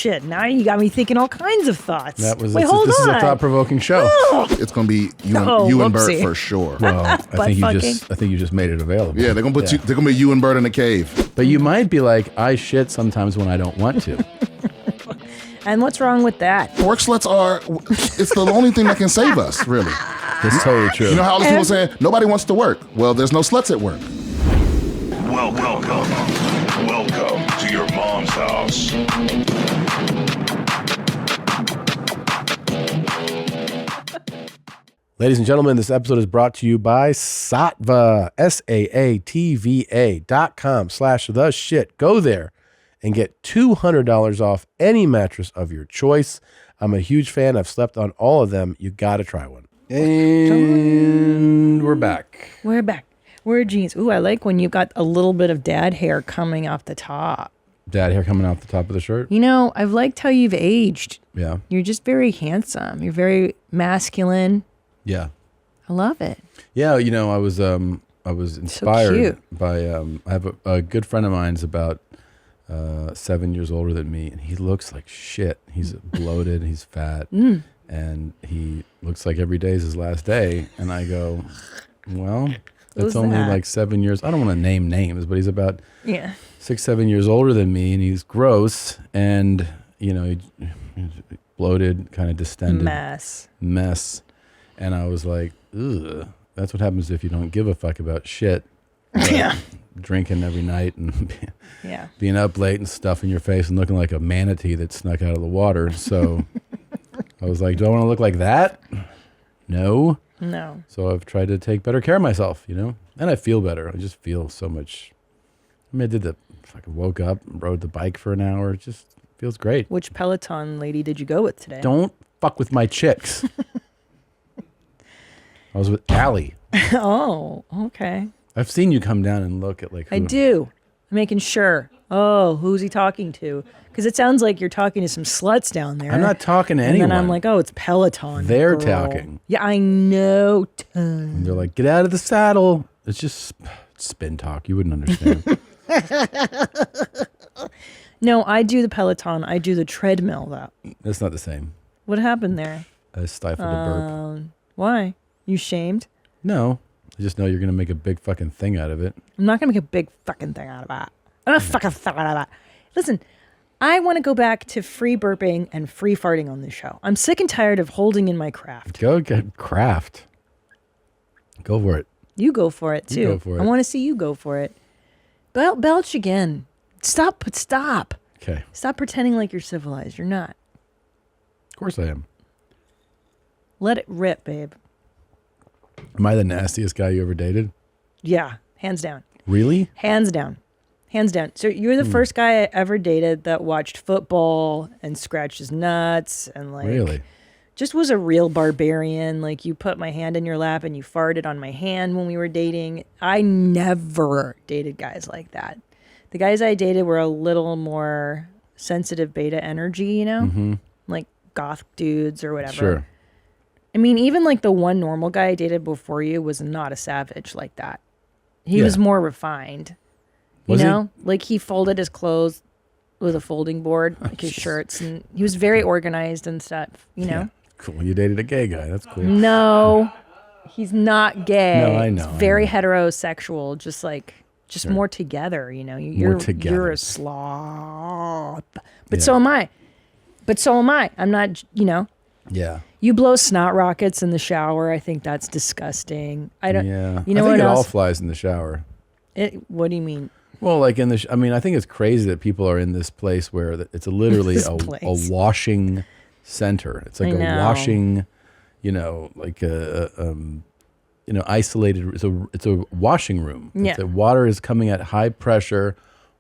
shit. Now you got me thinking all kinds of thoughts. This on. is a thought-provoking show. It's gonna be you and Bert for sure. Well, I think you just made it available. Yeah, they're gonna put they're gonna be you and Bert in the cave. But you might be like, I shit sometimes when I don't want to. And what's wrong with that? Work sluts it's the only thing that can save us, really. That's totally true. You know how all these people saying nobody wants to work? Well, there's no sluts at work. Welcome to your mom's house. Ladies and gentlemen, this episode is brought to you by Saatva, SAATVA.com/the shit. Go there and get $200 off any mattress of your choice. I'm a huge fan. I've slept on all of them. You got to try one. And we're back. We're back. We're jeans. Ooh, I like when you got a little bit of dad hair coming off the top. Dad hair coming off the top of the shirt? You know, I've liked how you've aged. Yeah. You're just very handsome. You're very masculine. Yeah. I love it. Yeah, you know, I was inspired by I have a good friend of mine's about 7 years older than me, and he looks like shit. He's bloated, he's fat, and he looks like every day is his last day. And I go, well, it's only like 7 years. I don't want to name names, but he's about 6-7 years older than me, and he's gross, and you know, he's bloated, kind of distended mess. And I was like, ugh, that's what happens if you don't give a fuck about shit. Drinking every night and being up late and stuffing your face and looking like a manatee that snuck out of the water. So I was like, do I want to look like that? No. So I've tried to take better care of myself, you know? And I feel better. I just feel so much. I mean, I fucking woke up, rode the bike for an hour. It just feels great. Which Peloton lady did you go with today? Don't fuck with my chicks. I was with Allie. Oh, okay. I've seen you come down and look at like who. I do. I'm making sure. Oh, who's he talking to? Because it sounds like you're talking to some sluts down there. I'm not talking to anyone. And then I'm like, oh, it's Peloton. They're girl. talking. Yeah, I know. And they're like, get out of the saddle. It's just spin talk. You wouldn't understand. No, I do the Peloton. I do the treadmill, though. That's not the same. What happened there? I stifled a burp. Why? You shamed? No. I just know you're going to make a big fucking thing out of it. I'm not going to make a big fucking thing out of that. I'm not fucking thing out of that. Listen, I want to go back to free burping and free farting on this show. I'm sick and tired of holding in my craft. Go get craft. Go for it. You go for it, too. You go for it. I want to see you go for it. Belch again. Stop. Okay. Stop pretending like you're civilized. You're not. Of course I am. Let it rip, babe. Am I the nastiest guy you ever dated? Yeah, hands down. Really? Hands down. So you're the first guy I ever dated that watched football and scratched his nuts and like really just was a real barbarian. Like you put my hand in your lap and you farted on my hand when we were dating. I never dated guys like that. The guys I dated were a little more sensitive beta energy, you know? Mm-hmm. Like goth dudes or whatever. Sure. I mean, even like the one normal guy I dated before you was not a savage like that. He was more refined. You know? Like he folded his clothes with a folding board, like his shirts, and he was very organized and stuff, you know? Yeah. Cool. You dated a gay guy. That's cool. No, he's not gay. No, I know. He's very heterosexual, just more together, you know? You're a sloth. But so am I. I'm not, you know? Yeah. You blow snot rockets in the shower. I think that's disgusting. I don't. Yeah. You know I think what it else? all flies in the shower. What do you mean? Well, like in the, I mean, I think it's crazy that people are in this place where it's literally a washing center. It's like a washing, you know, like isolated. It's a washing room. Yeah. The water is coming at high pressure,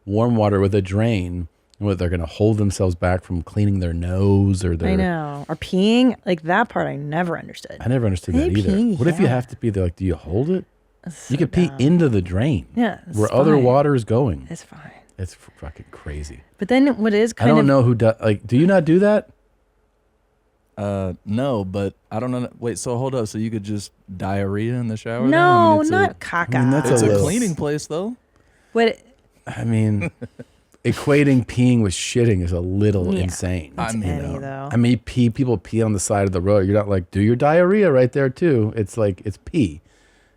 warm water with a drain. What, they're going to hold themselves back from cleaning their nose or their... I know. Or peeing. Like that part I never understood. I never understood that either. What if you have to be there? Like, do you hold it? You could pee into the drain. Yeah. Where other water is going. It's fine. It's fucking crazy. But then what is kind of... I don't of... know who does... Like, do you not do that? No, but I don't know. Wait, so hold up. So you could just diarrhea in the shower? No, not caca. I mean, it's a cleaning place, though. What? I mean... equating peeing with shitting is a little insane. It's though. I mean, people pee on the side of the road. You're not like, do your diarrhea right there too. It's like, it's pee.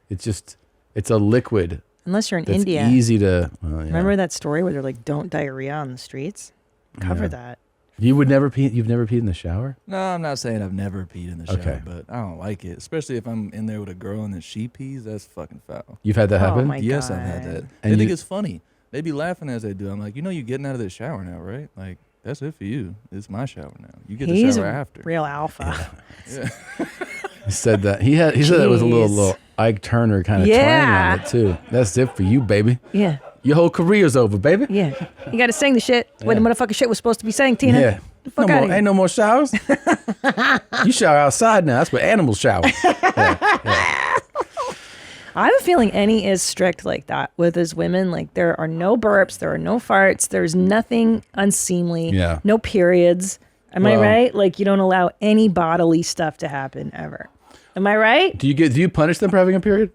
It's just, it's a liquid. Unless you're in that's India. Easy to, Remember that story where they're like, don't diarrhea on the streets? Cover that. You would never pee? You've never peed in the shower? No, I'm not saying I've never peed in the shower, Okay. but I don't like it. Especially if I'm in there with a girl and then she pees, that's fucking foul. You've had that happen? my Yes, God. I've had that. And They think you- it's funny. They be laughing as they do. I'm like, you're getting out of the shower now, right? Like, that's it for you. It's my shower now. You get He's the shower a after. real alpha. He said that. He said that was a little Ike Turner kind of twang on it too. That's it for you, baby. Yeah. Your whole career's over, baby. Yeah. You got to sing the shit. Where the motherfucking shit was supposed to be sang, Tina. Yeah. The fuck No outta more, here. ain't no more showers. You shower outside now. That's where animals shower. I have a feeling Annie is strict like that with his women. Like, there are no burps, there are no farts, there's nothing unseemly, no periods. Am I right? Like, you don't allow any bodily stuff to happen ever. Am I right? Do you punish them for having a period?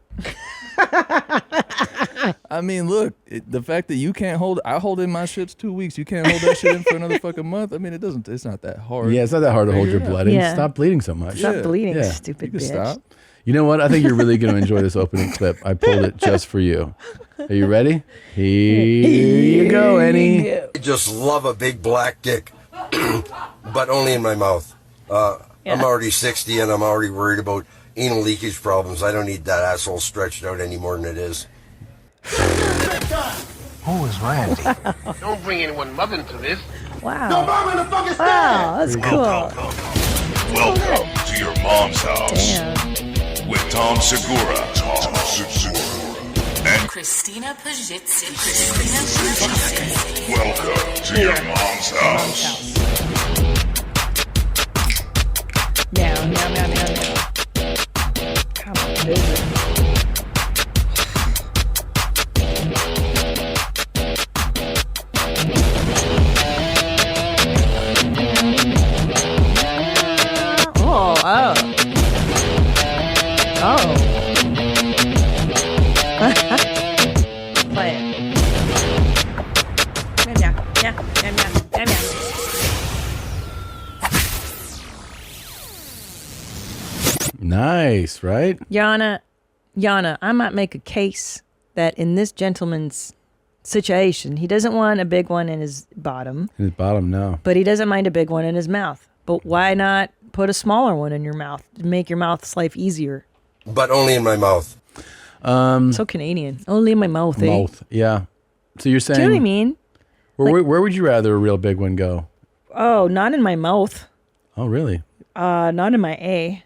I mean, look, the fact that you can't I hold in my shits 2 weeks. You can't hold that shit in for another fucking month. I mean, it's not that hard. Yeah, it's not that hard to hold your blood in. Yeah. Stop bleeding so much. Stop bleeding, Yeah. stupid You can bitch. stop. You know what? I think you're really going to enjoy this opening clip. I pulled it just for you. Are you ready? Here you go, Annie. I just love a big black dick, but only in my mouth. I'm already 60 and I'm already worried about anal leakage problems. I don't need that asshole stretched out any more than it is. Who is Randy? Don't bring anyone mother into this. Wow. Don't bomb in the fucking Wow, that's cool. Welcome to your mom's house Damn. with Tom Segura. And Christina Pajitsin. welcome to your mom's house. Meow, meow, meow, meow, meow. Come on, baby. Oh. Play it. Meow, meow, meow, meow, meow, meow. Nice, right? Yana, I might make a case that in this gentleman's situation, he doesn't want a big one in his bottom, In his bottom, no. but he doesn't mind a big one in his mouth. But why not put a smaller one in your mouth to make your mouth's life easier? But only in my mouth. So Canadian. Only in my mouth, eh? Mouth, yeah. So you're saying, Do you know what I mean? where would you rather a real big one go? Oh, not in my mouth. Oh, really? Not in my A.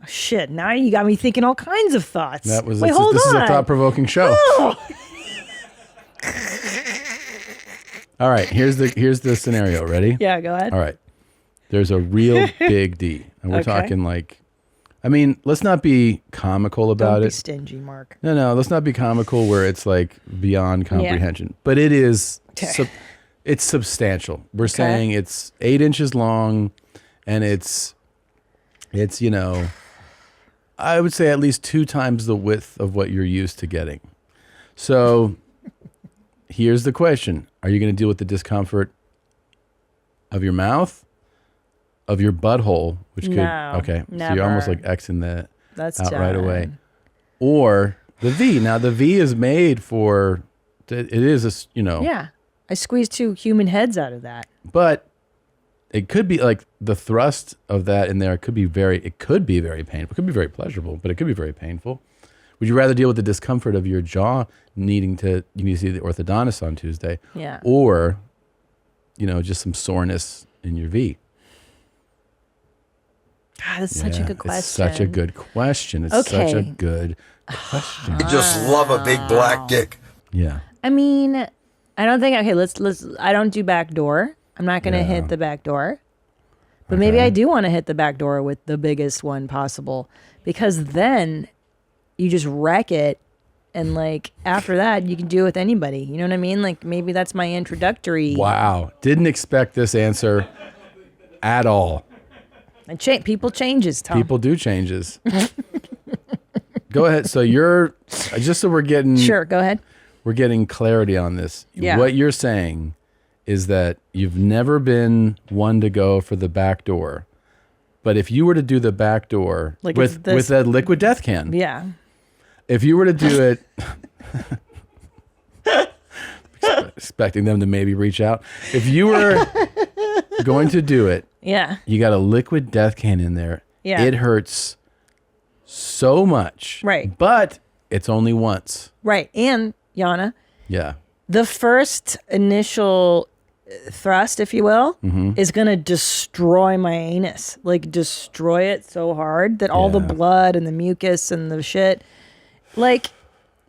Oh, shit, now you got me thinking all kinds of thoughts. That was Wait, this, hold is, this is on. a thought-provoking show. Oh. All right, here's the scenario. Ready? Yeah, go ahead. All right. There's a real big D, and we're Okay. talking like, I mean, let's not be comical about Don't be it. stingy, Mark. No, let's not be comical where it's like beyond comprehension. But it is, it's substantial. We're saying it's 8 inches long, and it's I would say at least 2 times the width of what you're used to getting. So here's the question: are you going to deal with the discomfort of your mouth, of your butthole, which could so you're almost like Xing that out right away, or the V? Now the V is made for it is a Yeah, I squeezed 2 human heads out of that. but it could be like the thrust of that in there. It could be very painful. It could be very pleasurable, but it could be very painful. Would you rather deal with the discomfort of your jaw you need to see the orthodontist on Tuesday, or just some soreness in your V? God, that's such a good question. It's such a good question. It's such a good question. I just love a big black dick. Yeah. I mean, I don't think. Okay, let's. I don't do back door. I'm not going to hit the back door. But maybe I do want to hit the back door with the biggest one possible, because then you just wreck it, and like after that you can do it with anybody. You know what I mean? Like maybe that's my introductory. Wow. Didn't expect this answer at all. And people changes, Tom. People do changes. Go ahead. So you're just so we're getting Sure, go ahead. We're getting clarity on this. Yeah. What you're saying is that you've never been one to go for the back door. But if you were to do the back door Like with a liquid death can, Yeah. if you were to do it, expecting them to maybe reach out, if you were going to do it, Yeah. you got a liquid death can in there. Yeah. It hurts so much. Right. But it's only once. Right. And Yana, Yeah. the first initial thrust, if you will, Mm-hmm. is going to destroy my anus. Like destroy it so hard that all the Yeah. blood and the mucus and the shit, like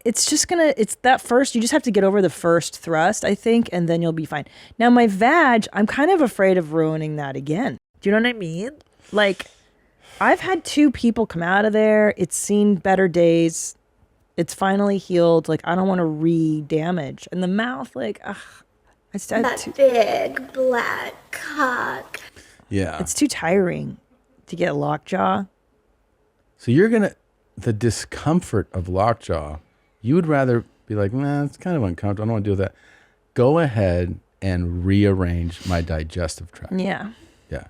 it's just it's that first, you just have to get over the first thrust, I think, and then you'll be fine. Now my vag, I'm kind of afraid of ruining that again. Do you know what I mean? Like I've had 2 people come out of there. It's seen better days. It's finally healed. Like I don't want to re-damage. And the mouth, like, ugh. That big black cock. Yeah. It's too tiring to get lockjaw. So the discomfort of lockjaw, you would rather be like, nah, it's kind of uncomfortable. I don't want to deal with that. Go ahead and rearrange my digestive tract. Yeah. Yeah.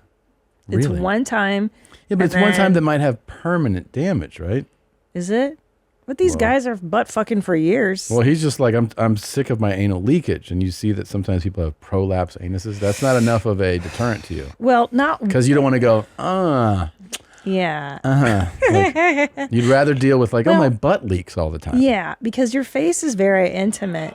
It's Really? one time. Yeah, but and it's one time then- that might have permanent damage, right? Is it? But these guys are butt fucking for years. Well, he's just like, I'm sick of my anal leakage. And you see that sometimes people have prolapse anuses. That's not enough of a deterrent to you. Well, not Because you don't want to go, yeah. Like, you'd rather deal with like, oh, my butt leaks all the time. Yeah, because your face is very intimate.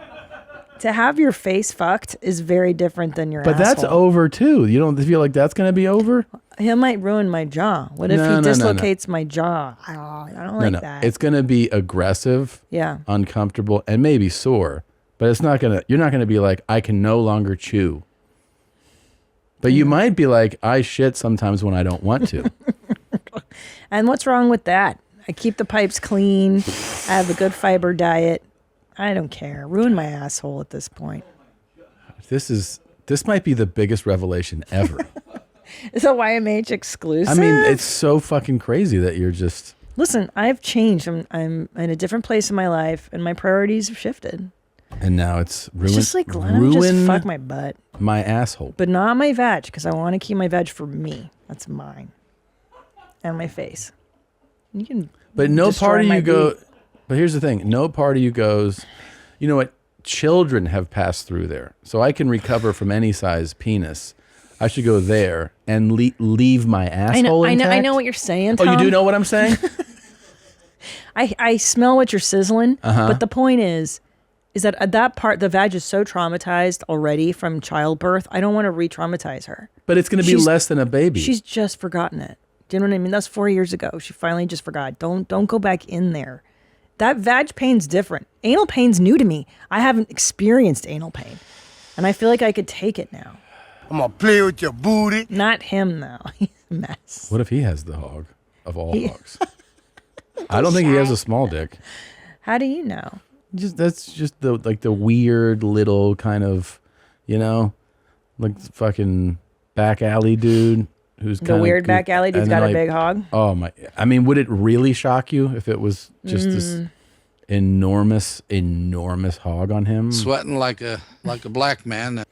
To have your face fucked is very different than your But that's asshole. over too. You don't feel like that's going to be over? He might ruin my jaw. What if No, he no, no, no. dislocates my jaw? I don't like that. It's going to be aggressive, Yeah. uncomfortable, and maybe sore. But it's not going to, you're not going to be like, I can no longer chew. But you might be like, I shit sometimes when I don't want to. And what's wrong with that? I keep the pipes clean. I have a good fiber diet. I don't care. Ruin my asshole at this point. This might be the biggest revelation ever. Is a YMH exclusive? I mean, it's so fucking crazy that you're just. Listen, I've changed. I'm in a different place in my life, and my priorities have shifted. And now it's ruined. It's just like, let him just fuck my butt. My asshole. But not my vag, because I want to keep my vag for me. That's mine. And my face. You can. But no destroy part of my you go. beak. But here's the thing: no part of you goes. You know what? Children have passed through there, so I can recover from any size penis. I should go there and leave my asshole I intact. know what you're saying, Oh, Tom. you do know what I'm saying? I smell what you're sizzling. Uh-huh. But the point is that at that part, the vag is so traumatized already from childbirth. I don't want to re-traumatize her. But it's going to be less than a baby. She's just forgotten it. Do you know what I mean? That's 4 years ago. She finally just forgot. Don't go back in there. That vag pain's different. Anal pain's new to me. I haven't experienced anal pain. And I feel like I could take it now. I'm gonna play with your booty. Not him, though. He's a mess. What if he has the hog of all hogs? I don't think he has a small dick. How do you know? That's just the weird little kind of, like fucking back alley dude who's The weird back alley dude's got a big hog? Oh my! I mean, would it really shock you if it was just this enormous hog on him? Sweating like a black man.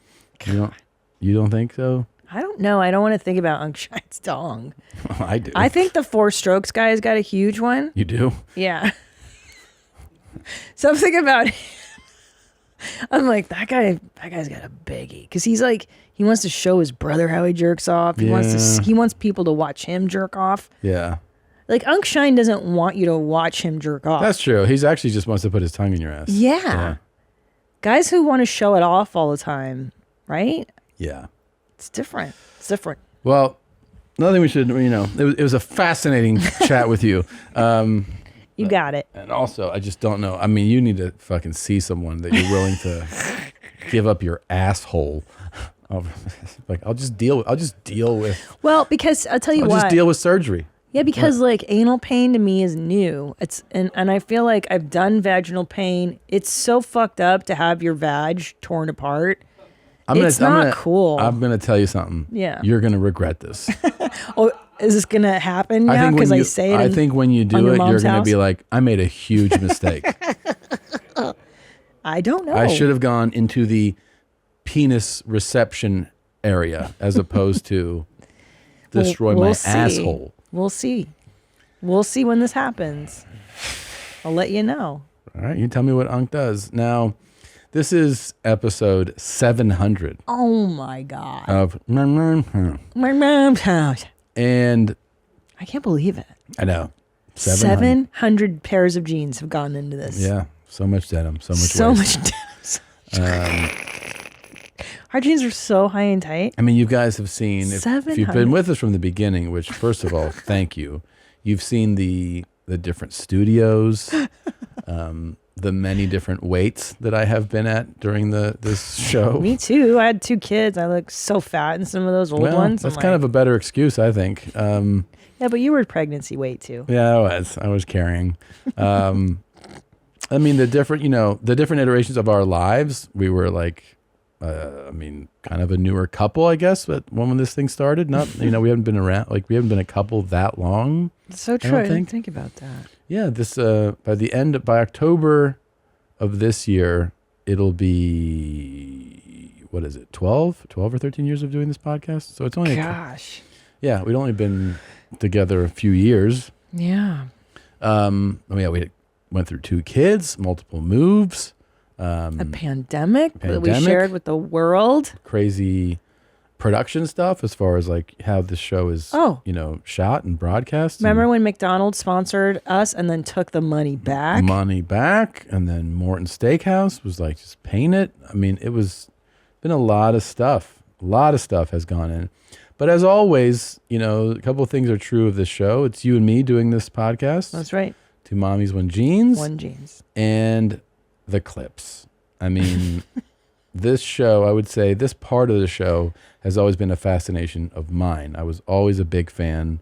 You don't think so? I don't know. I don't want to think about Unkshine's dong. I do. I think the 4 strokes guy has got a huge one. You do? Yeah. Something about him. I'm like, that guy's got a biggie. Because he's like, he wants to show his brother how he jerks off. He wants people to watch him jerk off. Yeah. Like, Unkshine doesn't want you to watch him jerk off. That's true. He's actually just wants to put his tongue in your ass. Yeah. Guys who want to show it off all the time, right? Yeah. It's different. It's different. Well, another thing we should, it was a fascinating chat with you. You got it. And also, I just don't know. I mean, you need to fucking see someone that you're willing to give up your asshole. Like, I'll just deal with. Well, because I'll tell you I'll what. just deal with surgery. Yeah, because like anal pain to me is new. And I feel like I've done vaginal pain. It's so fucked up to have your vag torn apart. It's not cool. I'm gonna tell you something. Yeah. You're gonna regret this. Oh, is this gonna happen now? Because I say it. I think when you do it, you're gonna be like, I made a huge mistake. I don't know. I should have gone into the penis reception area as opposed to destroy We'll my see. asshole. We'll see. We'll see when this happens. I'll let you know. All right, you tell me what Unc does. Now, this is episode 700 Oh my God. of My mom's house. and I can't believe it. I know 700 pairs of jeans have gone into this. Yeah, so much denim, so much So waste. much denim. Our jeans are so high and tight. I mean, you guys have seen, if you've 700. been with us from the beginning, which first of all, thank you. You've seen the different studios, the many different weights that I have been at during this show. Me too. I had 2 kids. I look so fat in some of those old ones. That's kind of a better excuse, I think. Yeah, but you were pregnancy weight too. Yeah, I was carrying. I mean, the different iterations of our lives, we were like, kind of a newer couple, I guess, but when this thing started, we haven't been around, we haven't been a couple that long. So true. I didn't think about that. Yeah, this by October of this year, it'll be, what is it, 12 or 13 years of doing this podcast? So it's only Gosh. Yeah, we'd only been together a few years. Yeah. We went through 2 kids, multiple moves. A pandemic that we shared with the world. Crazy production stuff as far as how this show is shot and broadcast. Remember when McDonald's sponsored us and then took the money back? And then Morton Steakhouse was just paying it. I mean, been a lot of stuff. A lot of stuff has gone in. But as always, a couple of things are true of this show. It's you and me doing this podcast. That's right. 2 mommies, 1 jeans. 1 jeans. And the clips. I mean, this show, I would say this part of the show has always been a fascination of mine. I was always a big fan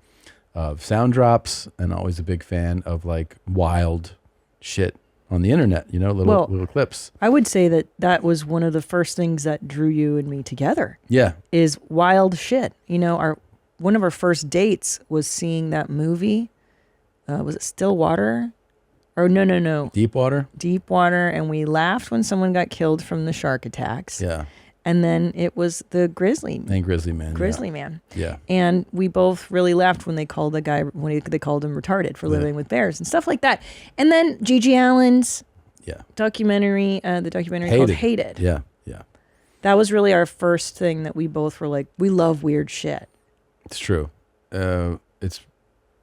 of sound drops and always a big fan of wild shit on the internet, little clips. I would say that was one of the first things that drew you and me together. Yeah. Is wild shit. One of our first dates was seeing that movie. Was it Stillwater? Or no. Deepwater? Deepwater. And we laughed when someone got killed from the shark attacks. Yeah. And then it was the Grizzly. And Grizzly Man. Man. Yeah. And we both really laughed when they called the guy, they called him retarded for living with bears and stuff like that. And then Gigi Allen's documentary, the documentary called Hated. Yeah. That was really our first thing that we both were like, we love weird shit. It's true.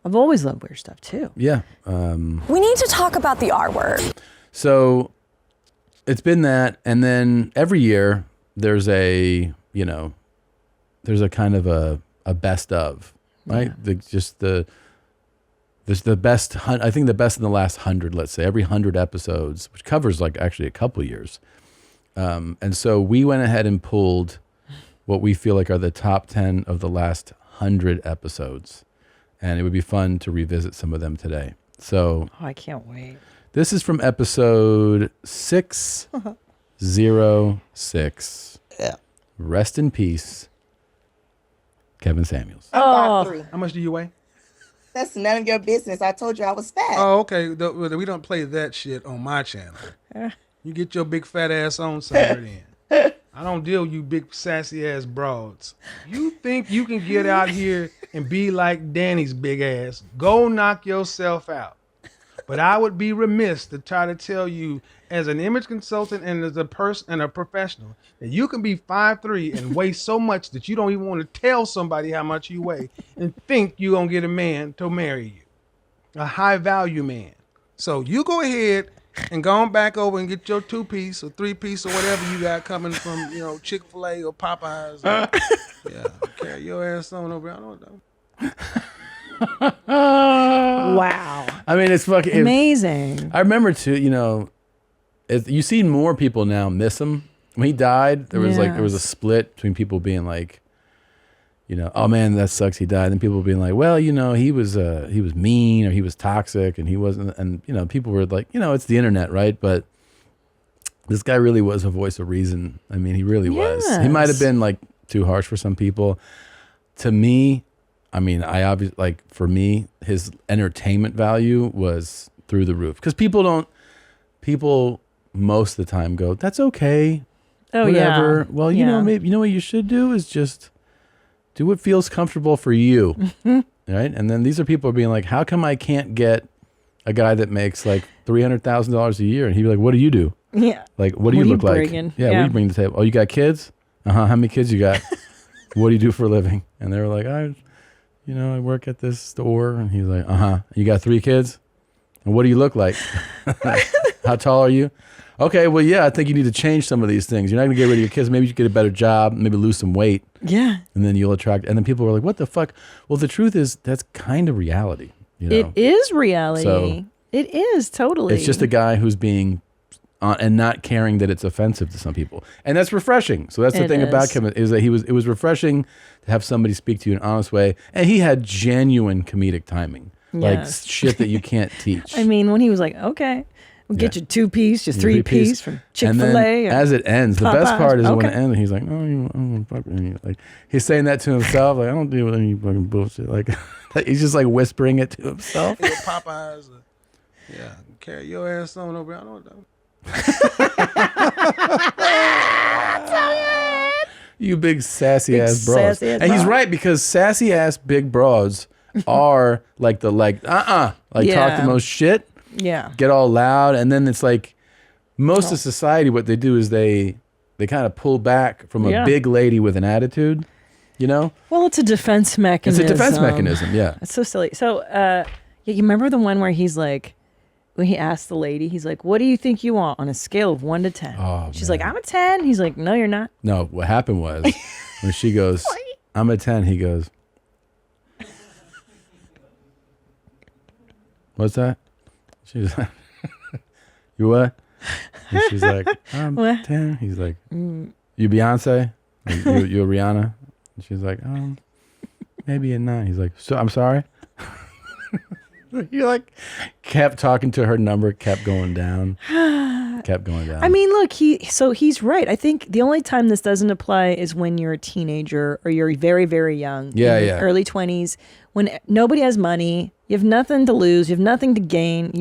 I've always loved weird stuff too. Yeah. We need to talk about the R word. So it's been that. And then every year there's a kind of a best of, right? Yeah. There's the best, I think the best in the last 100, let's say, every 100 episodes, which covers actually a couple years. And so we went ahead and pulled what we feel are the top 10 of the last 100 episodes. And it would be fun to revisit some of them today. So I can't wait. This is from episode 606. Yeah. Rest in peace, Kevin Samuels. I'm 5'3". How much do you weigh? That's none of your business. I told you I was fat. Oh, okay. We don't play that shit on my channel. You get your big fat ass on somewhere then. I don't deal with you big sassy ass broads. You think you can get out here and be like Danny's big ass? Go knock yourself out. But I would be remiss to try to tell you, as an image consultant and as a person and a professional, that you can be 5'3" and weigh so much that you don't even want to tell somebody how much you weigh and think you're going to get a man to marry you, a high value man. So you go ahead and go on back over and get your 2-piece or 3-piece or whatever you got coming from, Chick-fil-A or Popeyes. Carry your ass on over. I don't know. Wow. I mean, it's fucking amazing. I remember too, you see more people now miss him. When he died, there was there was a split between people being like, oh man, that sucks he died. And people being like, well, he was mean or he was toxic and he wasn't, and people were like, it's the internet, right? But this guy really was a voice of reason. I mean, he really was. He might have been too harsh for some people. To me, I mean, for me, his entertainment value was through the roof. Because people most of the time go, that's okay. Oh, whatever. yeah. Well, you know, maybe you know what you should do is just do what feels comfortable for you, right? And then these are people being like, how come I can't get a guy that makes like $300,000 a year? And he'd be like, what do you do? Yeah. Like, what do you look like? bringing? Yeah, what do you bring to the table? Oh, you got kids? How many kids you got? What do you do for a living? And they were like, I work at this store. And he's like, you got 3 kids? And what do you look like? How tall are you? Okay, well, yeah, I think you need to change some of these things. You're not going to get rid of your kids. Maybe you get a better job, maybe lose some weight. Yeah. And then you'll attract. And then people were like, what the fuck? Well, the truth is that's kind of reality. You know? It is reality. So, it is, totally. it's just a guy who's being and not caring that it's offensive to some people. And that's refreshing. So that's the thing about him is that it was refreshing to have somebody speak to you in an honest way. And he had genuine comedic timing. Like shit that you can't teach. I mean, when he was like, okay, we'll get you 2-piece, just 3-piece from Chick-fil-A. And as it ends, the best part is when it ends, he's like, like he's saying that to himself. Like, I don't deal with any fucking bullshit. Like, he's just like whispering it to himself. Hey, Popeyes. Yeah, carry your ass on over. I don't know. You big sassy ass broads. And he's right, because sassy ass big broads are like talk the most shit. Yeah. Get all loud. And then it's like most of society, what they do is they kind of pull back from a big lady with an attitude, you know? Well, it's a defense mechanism. It's a defense mechanism, yeah. It's so silly. So, you remember the one where he's like, when he asked the lady, he's like, what do you think you want on a scale of 1 to 10? Oh, She's like, I'm a 10. He's like, no, you're not. No, what happened was when she goes, I'm a 10, he goes, what's that? She's like, you what? And she's like, I'm 10. He's like, you Beyonce? Like, you a Rihanna? And she's like, maybe a 9. He's like, so I'm sorry? You like kept talking to her number, kept going down. I mean, look, he's right. I think the only time this doesn't apply is when you're a teenager or you're very, very young. Early 20s, when nobody has money, you have nothing to lose, you have nothing to gain.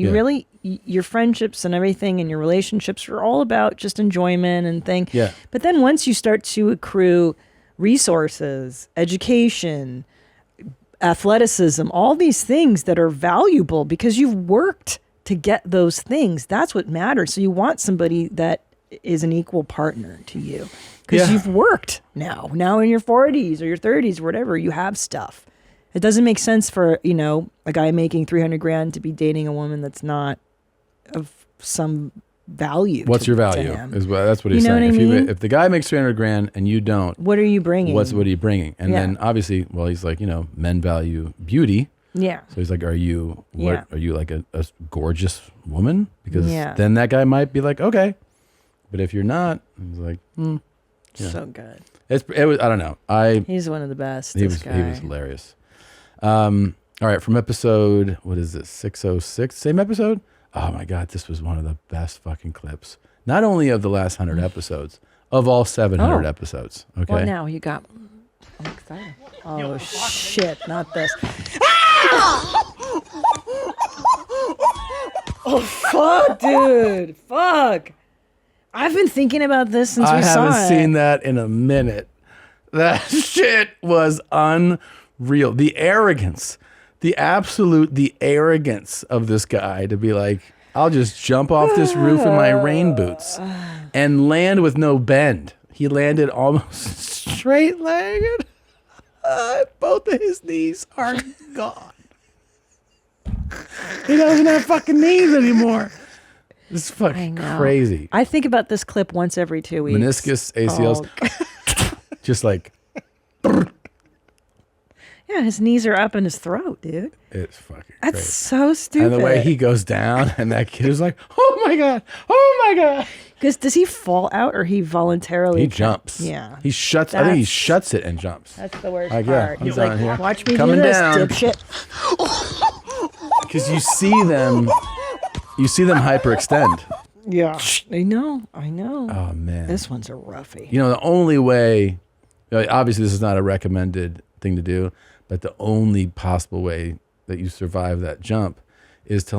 Your friendships and everything and your relationships are all about just enjoyment and thing. Yeah. But then once you start to accrue resources, education, athleticism, all these things that are valuable because you've worked to get those things. That's what matters. So you want somebody that is an equal partner to you because you've worked now in your 40s or your 30s or whatever, you have stuff. It doesn't make sense for, a guy making $300,000 to be dating a woman that's not of some value. What's your value? That's what he's saying. What I mean? If the guy makes $300,000 and you don't, what are you bringing? What are you bringing? And then obviously, well, he's like, men value beauty. Yeah. So he's like, are you like a gorgeous woman? Because then that guy might be like, okay. But if you're not, he's like, so good. It was, I don't know. He's one of the best. He was hilarious. All right, from episode, what is this, 606? Same episode? Oh my God, this was one of the best fucking clips. Not only of the last 100 episodes, of all 700 episodes. Okay. Well, now you got. I'm excited. Oh shit! Not this. Oh fuck, dude! Fuck! I've been thinking about this since we saw it. I haven't seen that in a minute. That shit was unreal. The arrogance. The arrogance of this guy to be like, I'll just jump off this roof in my rain boots and land with no bend. He landed almost straight-legged. Both of his knees are gone. He doesn't have fucking knees anymore. This is fucking crazy. I think about this clip once every 2 weeks. Meniscus, ACLs, just like... Yeah, his knees are up in his throat, dude. It's fucking That's crazy. So stupid. And the way he goes down, and that kid is like, oh my God. Because does he fall out or he voluntarily? He jumps. Yeah. He shuts. I think he shuts it and jumps. That's the worst like, part. Yeah, he's like, here. watch me Coming do this, down. dipshit. Because you see them hyperextend. Yeah. I know. Oh man. This one's a roughie. The only way, obviously this is not a recommended thing to do, but the only possible way that you survive that jump is to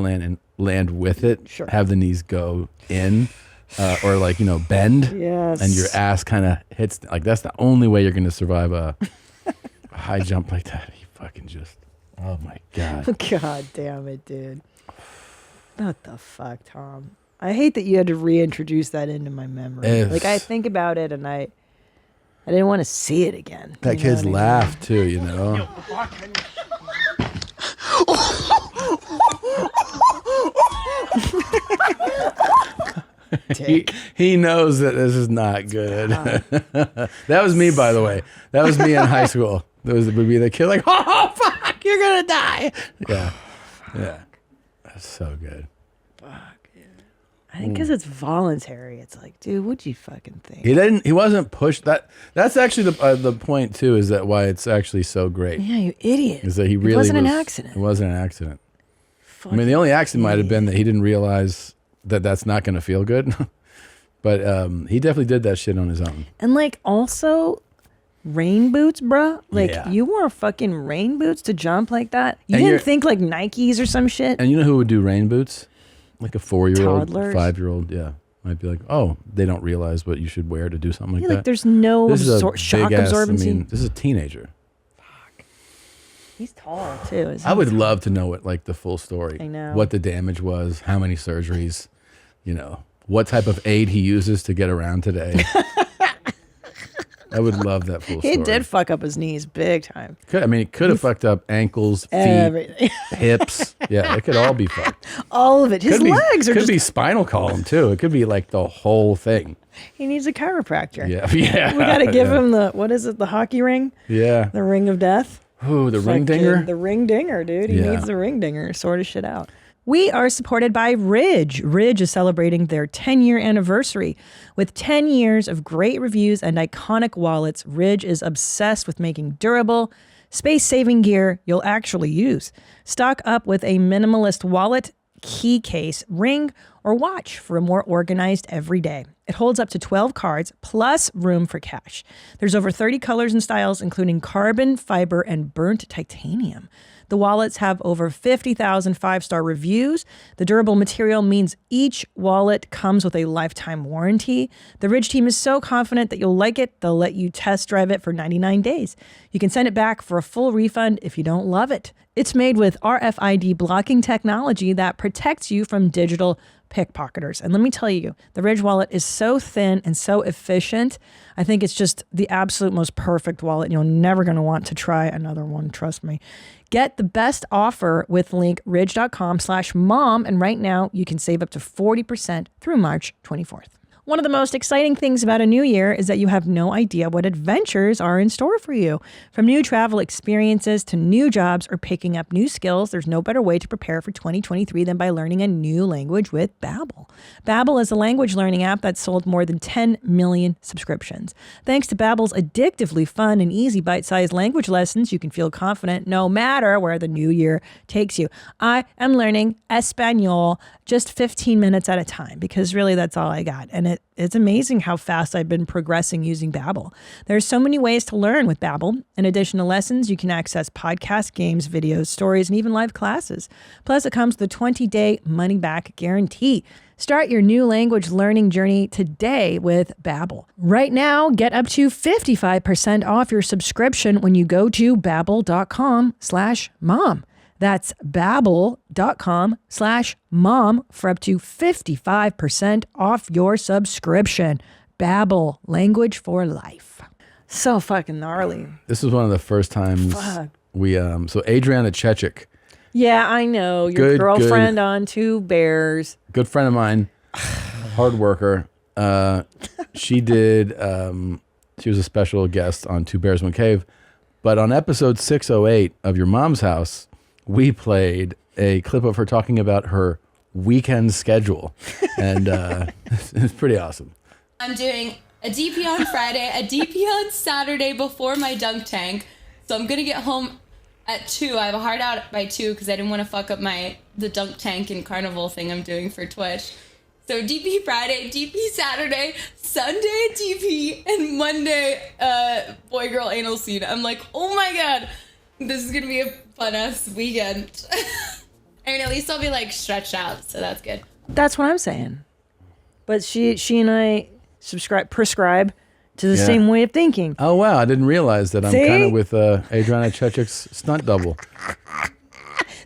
land with it. Sure. Have the knees go in or like, bend. Yes. And your ass kind of hits. Like, that's the only way you're going to survive a high jump like that. He fucking just, oh my God. God damn it, dude. What the fuck, Tom? I hate that you had to reintroduce that into my memory. Like, I think about it and I didn't want to see it again. That kid's laugh too, He knows that this is not good. That was me, by the way. That was me in high school. That would be the kid like, oh, fuck, you're going to die. Yeah. Yeah. That's so good. I think because it's voluntary. It's like, dude, what'd you fucking think? He wasn't pushed. That's actually the point too, is that why it's actually so great. Yeah, you idiot. Is that he really It wasn't an accident. It wasn't an accident. I mean, the only accident might have been that he didn't realize that that's not going to feel good. But he definitely did that shit on his own. And like also rain boots, bruh. Like you wore fucking rain boots to jump like that. You didn't think like Nikes or some shit. And you know who would do rain boots? Like a 4-year-old, Toddlers? 5-year-old, yeah. Might be like, oh, they don't realize what you should wear to do something like that. Like there's no This is a shock big-ass- absorbency. I mean, this is a teenager. He's tall too. Isn't I would he? love to know what, like, the full story. I know. What the damage was, how many surgeries, what type of aid he uses to get around today. I would love that full story. He did fuck up his knees big time. He could have fucked up ankles, feet, Everything. hips. Yeah, it could all be fucked. All of it. His legs are could just. be spinal column too. It could be like the whole thing. He needs a chiropractor. Yeah, yeah. We got to give him what is it? The hockey ring? Yeah. The ring of death. Ooh, the ring Fucking dinger. The ring dinger, dude. He Yeah. needs the ring dinger. Sort of shit out. We are supported by Ridge. Ridge is celebrating their 10-year anniversary. With 10 years of great reviews and iconic wallets, Ridge is obsessed with making durable, space-saving gear you'll actually use. Stock up with a minimalist wallet, key case, ring, or watch for a more organized every day. It holds up to 12 cards plus room for cash. There's over 30 colors and styles, including carbon, fiber, and burnt titanium. The wallets have over 50,000 5-star reviews. The durable material means each wallet comes with a lifetime warranty. The Ridge team is so confident that you'll like it, they'll let you test drive it for 99 days. You can send it back for a full refund if you don't love it. It's made with RFID blocking technology that protects you from digital pickpocketers. And let me tell you, the Ridge wallet is so thin and so efficient. I think it's just the absolute most perfect wallet. You're never going to want to try another one. Trust me. Get the best offer with link ridge.com/mom. And right now you can save up to 40% through March 24th. One of the most exciting things about a new year is that you have no idea what adventures are in store for you. From new travel experiences to new jobs or picking up new skills, there's no better way to prepare for 2023 than by learning a new language with Babbel. Babbel is a language learning app that's sold more than 10 million subscriptions. Thanks to Babbel's addictively fun and easy bite-sized language lessons, you can feel confident no matter where the new year takes you. I am learning Espanol just 15 minutes at a time because really that's all I got. And it's amazing how fast I've been progressing using Babbel. There's so many ways to learn with Babbel. In addition to lessons, you can access podcasts, games, videos, stories, and even live classes. Plus, it comes with a 20-day money-back guarantee. Start your new language learning journey today with Babbel. Right now, get up to 55% off your subscription when you go to babbel.com/mom. That's babbel.com/mom for up to 55% off your subscription. Babbel, language for life. So fucking gnarly. This was one of the first times we so Adriana Chechik. Yeah, I know. Your girlfriend on Two Bears. Good friend of mine, hard worker. She did she was a special guest on Two Bears One Cave. But on episode 608 of Your Mom's House, we played a clip of her talking about her weekend schedule. And it's pretty awesome. I'm doing a DP on Friday, a DP on Saturday before my dunk tank. So I'm going to get home at 2. I have a hard out by 2 because I didn't want to fuck up the dunk tank and carnival thing I'm doing for Twitch. So DP Friday, DP Saturday, Sunday DP, and Monday boy-girl anal scene. I'm like, oh my god, this is going to be a fun-ass weekend. I mean, at least I'll be like stretched out, so that's good. That's what I'm saying. But she and I prescribe to the same way of thinking. Oh wow, I didn't realize that. I'm See? kind of with Adriana Chechik's stunt double.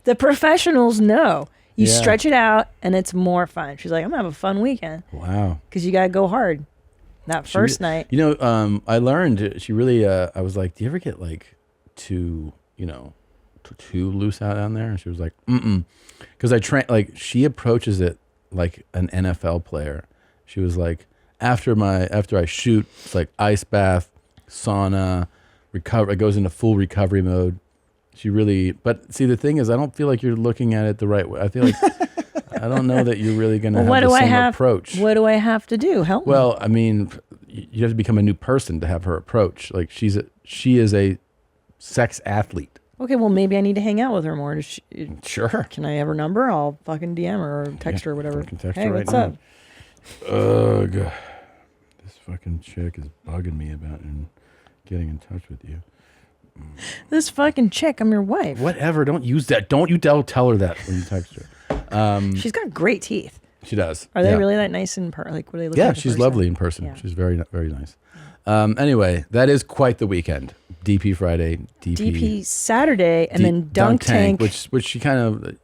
The professionals know. You stretch it out and it's more fun. She's like, I'm gonna have a fun weekend. Wow. Because you gotta go hard. That first night. You know, I learned she really. I was like, do you ever get like too loose out down there? And she was like, because I train. Like she approaches it like an NFL player. She was like, after I shoot, it's like ice bath, sauna, recover. It goes into full recovery mode. She really, but see, the thing is, I don't feel like you're looking at it the right way. I feel like I don't know that you're really going to have the same approach. What do I have to do? Help me. Well, I mean, you have to become a new person to have her approach. Like she is a sex athlete. Okay, well, maybe I need to hang out with her more. Sure. Can I have her number? I'll fucking DM her or text her or whatever. Text hey, her right what's now. up? Ugh. This fucking chick is bugging me about getting in touch with you. This fucking chick, I'm your wife. Whatever, don't use that. Don't you tell her that when you text her. She's got great teeth. She does. Are they really that nice in person? Like, what do they look like? Yeah, she's lovely in person. Yeah. She's very, very nice. Anyway, that is quite the weekend. DP Friday, DP Saturday, and then Dunk Tank. Which she kind of,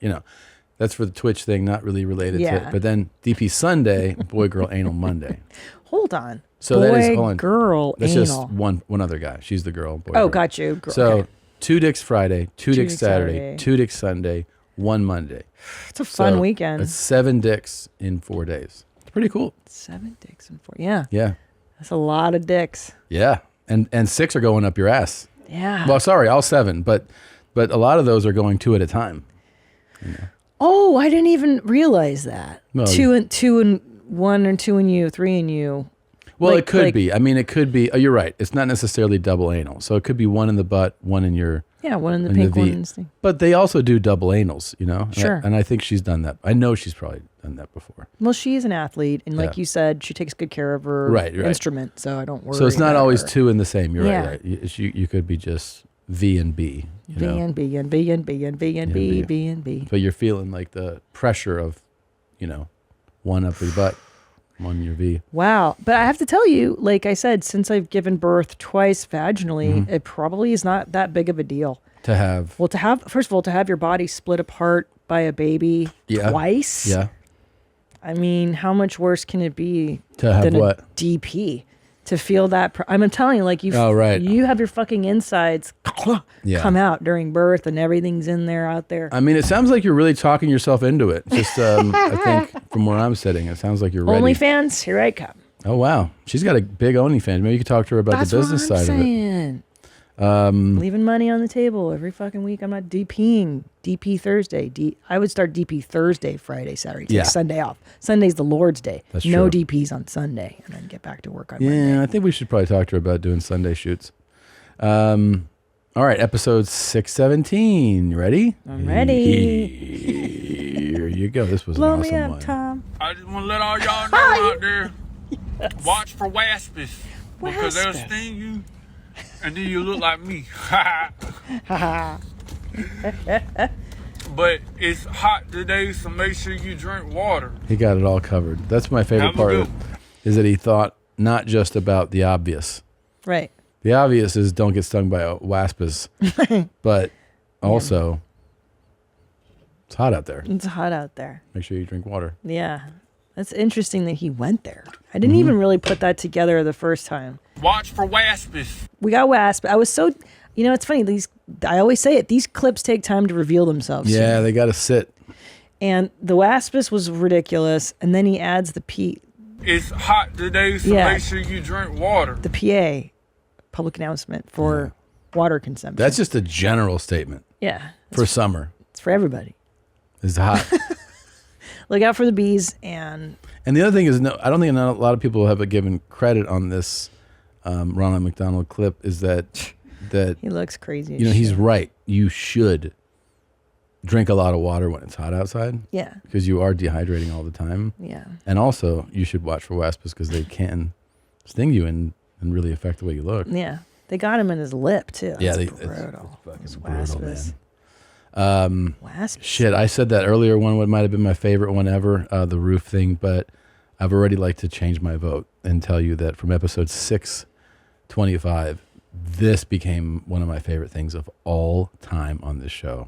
that's for the Twitch thing, not really related to it. But then DP Sunday, Boy Girl Anal Monday. Hold on. So boy, that is hold on. Girl, that's anal. just one other guy. She's the girl. Boy, oh, girl. got you. Girl, so okay. 2 dicks Friday, 2 dicks Saturday, 2 dicks Sunday, 1 Monday. It's a fun weekend. It's 7 dicks in 4 days. It's pretty cool. 7 dicks in 4. Yeah. Yeah. That's a lot of dicks. Yeah. And 6 are going up your ass. Yeah. Well, sorry, all 7, but a lot of those are going 2 at a time. Oh, I didn't even realize that. No, 2 and 1 and 2 and you, 3 and you. Well, it could be. I mean, it could be. Oh, you're right. It's not necessarily double anal. So it could be 1 in the butt, 1 in your. Yeah, 1 in the pink, 1 in the thing. But they also do double anals, Sure. And I think she's done that. I know she's probably done that before. Well, she's an athlete, and like you said, she takes good care of her instrument, so I don't worry. So it's not always her. 2 in the same. You're right. You could be just V and B. B and B and B and B and B and B, B and B. But you're feeling like the pressure of, 1 up your butt. On your V. Wow. But I have to tell you, like I said, since I've given birth twice vaginally, it probably is not that big of a deal. To have. Well, first of all, to have your body split apart by a baby twice. Yeah. I mean, how much worse can it be to have than what? A DP? To feel that. I'm telling you, like you have your fucking insides come out during birth and everything's in there out there. I mean, it sounds like you're really talking yourself into it. Just, I think from where I'm sitting, it sounds like you're ready. OnlyFans, here I come. Oh, wow. She's got a big OnlyFans. Maybe you could talk to her about the business side of it. Leaving money on the table every fucking week. I'm not DPing. DP Thursday. I would start DP Thursday, Friday, Saturday. Take Sunday off. Sunday's the Lord's Day. That's no true. DPs on Sunday, and then get back to work on Monday. Yeah, I think we should probably talk to her about doing Sunday shoots. All right, episode 617. You ready? I'm ready. Here you go. This was Blow an awesome me up, one. Tom. I just want to let all y'all know out there, watch for Waspas. Because they'll sting you, and then you look like me. But it's hot today, so make sure you drink water. He got it all covered. That's my favorite part of it, is that he thought not just about the obvious. Right. The obvious is don't get stung by wasps, but also it's hot out there. It's hot out there. Make sure you drink water. Yeah. That's interesting that he went there. I didn't even really put that together the first time. Watch for Waspas. We got wasp. I was so, it's funny. I always say it. These clips take time to reveal themselves. Yeah, they got to sit. And the waspus was ridiculous. And then he adds the P. It's hot today, so make sure you drink water. The PA, public announcement for water consumption. That's just a general statement. Yeah. For summer. It's for everybody. It's hot. Look out for the bees. And the other thing is, I don't think a lot of people have given credit on this Ronald McDonald clip, is that he looks crazy. He's right. You should drink a lot of water when it's hot outside. Yeah. Because you are dehydrating all the time. Yeah. And also, you should watch for wasps because they can sting you and really affect the way you look. Yeah. They got him in his lip, too. Yeah. That's brutal. It's fucking brutal, man. Wasps. Shit, I said that earlier. One might have been my favorite one ever, the roof thing, but I've already like to change my vote and tell you that from episode 625, this became one of my favorite things of all time on this show.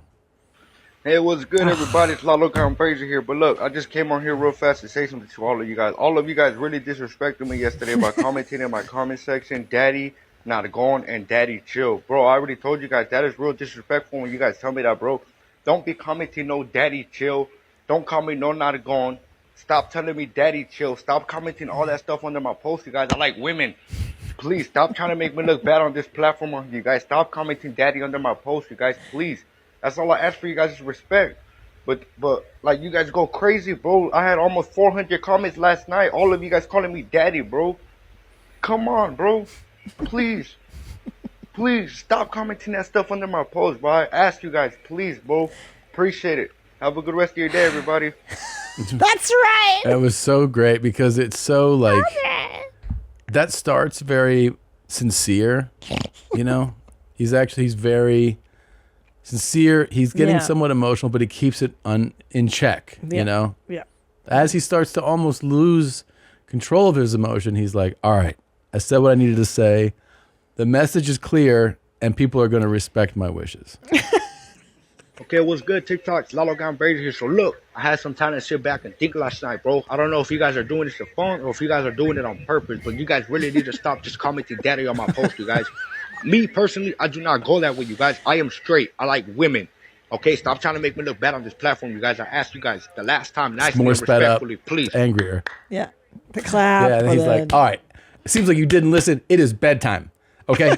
Hey, what's good, everybody? It's Lalo Fraser here. But look, I just came on here real fast to say something to all of you guys. All of you guys really disrespected me yesterday by commenting in my comment section, Daddy not gone and Daddy chill. Bro, I already told you guys that is real disrespectful when you guys tell me that, bro. Don't be commenting no Daddy chill. Don't call me no not gone. Stop telling me Daddy chill. Stop commenting all that stuff under my post, you guys. I like women. Please stop trying to make me look bad on this platform, you guys. Stop commenting Daddy under my post, you guys. Please. That's all I ask for you guys is respect. But like you guys go crazy, bro. I had almost 400 comments last night. All of you guys calling me Daddy, bro. Come on, bro. Please. Please stop commenting that stuff under my post, bro. I ask you guys, please, bro. Appreciate it. Have a good rest of your day, everybody. That's right. That was so great because it's so like that starts very sincere, you know. He's very sincere. He's getting somewhat emotional, but he keeps it in check, you know. Yeah. As he starts to almost lose control of his emotion, he's like, "All right, I said what I needed to say. The message is clear, and people are going to respect my wishes." Okay, what's good, TikTok? It's Lalo Fraser here. So look, I had some time to sit back and think last night, bro. I don't know if you guys are doing this for fun or if you guys are doing it on purpose, but you guys really need to stop just commenting Daddy on my post, you guys. Me, personally, I do not go that way, you guys. I am straight. I like women. Okay, stop trying to make me look bad on this platform, you guys. I asked you guys the last time, nicely and respectfully, please. Angrier. Yeah. The clap. Yeah, and he's like, all right, it seems like you didn't listen. It is bedtime, okay?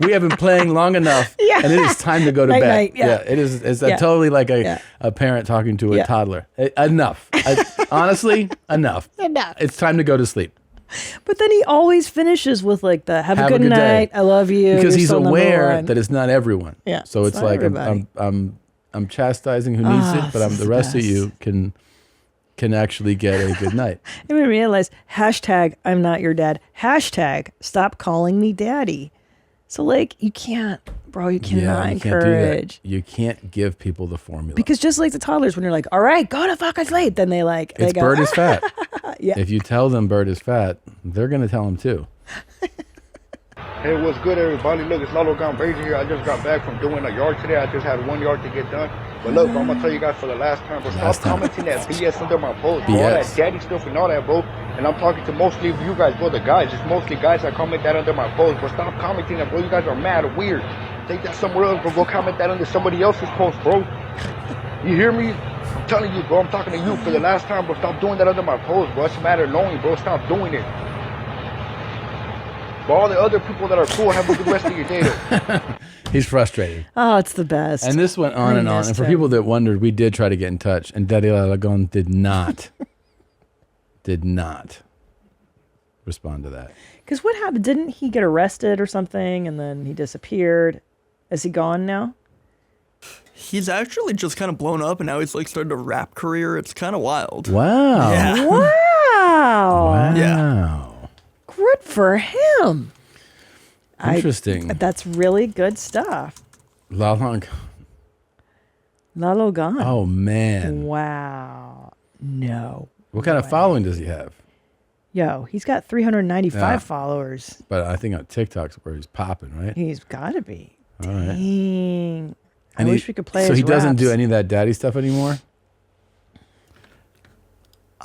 We have been playing long enough, and it is time to go to bed. Night, yeah. It is. It's totally like a parent talking to a toddler. Enough. Honestly, enough. Enough. It's time to go to sleep. But then he always finishes with like the have a good night, I love you. Because you're he's still aware that it's not everyone. Yeah. So it's like I'm chastising who needs it, but the rest of you can actually get a good night. And we realize hashtag I'm not your dad. Hashtag stop calling me daddy. So like you can't, bro. You cannot encourage. You can't give people the formula. Because just like the toddlers, when you're like, all right, go to fucking sleep, then they like It's go, Bert is fat. Yeah. If you tell them Bert is fat, they're gonna tell him too. Hey, what's good, everybody? Look, it's Lalo Fraser here. I just got back from doing a yard today. I just had 1 yard to get done. But look, I'm gonna tell you guys for the last time, but stop commenting that BS under my post, bro. All that daddy stuff and all that, bro. And I'm talking to mostly of you guys, bro, the guys. It's mostly guys that comment that under my post. But stop commenting that, bro. You guys are mad or weird. Take that somewhere else, bro. Go comment that under somebody else's post, bro. You hear me? I'm telling you, bro. I'm talking to you for the last time, bro. Stop doing that under my post, bro. It's a matter of knowing, bro. Stop doing it. But all the other people that are cool, have a good rest of your day, though. He's frustrated. Oh, it's the best. And this went on and on. And for people that wondered, we did try to get in touch, and Daddy Lalagon did not respond to that. Because what happened? Didn't he get arrested or something, and then he disappeared? Is he gone now? He's actually just kind of blown up, and now he's like started a rap career. It's kind of wild. Wow. Yeah. Wow. Yeah. Good for him. Interesting. That's really good stuff. Lalagon. Oh, man. Wow. No. What kind of following does he have? Yo, he's got 395 followers. But I think on TikTok's where he's popping, right? He's got to be. All right. Dang. I And wish we could play So his he doesn't raps. do any of that daddy stuff anymore?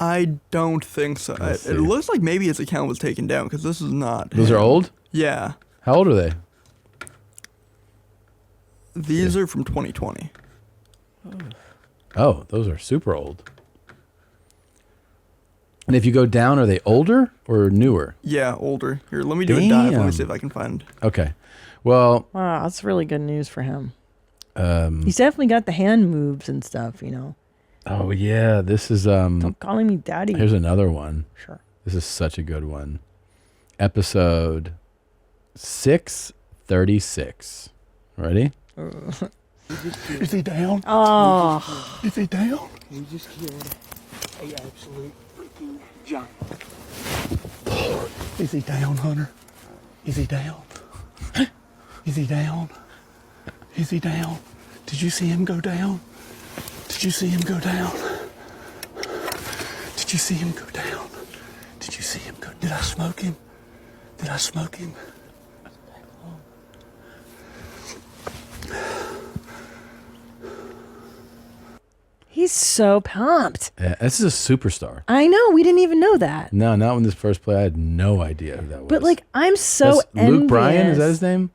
I don't think so. It looks like maybe his account was taken down because this is not. Those are old? Yeah. How old are they? These are from 2020. Oh, those are super old. And if you go down, are they older or newer? Yeah, older. Here, let me do a dive. Let me see if I can find. Okay. Well, Wow, that's really good news for him. He's definitely got the hand moves and stuff, you know. Oh yeah, this is Don't calling me daddy. Here's another one. Sure. This is such a good one. Episode 636. Ready? Is he down? Oh. Is he down? We just killed a absolute freaking giant. Is he down, Hunter? Is he down? Is he down? Is he down? Did you see him go down? Did you see him go down? Did you see him go down? Did you see him go? Did I smoke him? Did I smoke him? He's so pumped. Yeah, this is a superstar. I know. We didn't even know that. No, not when this first play. I had no idea who that was. But like, I'm so That's envious. Luke Bryan, is that his name?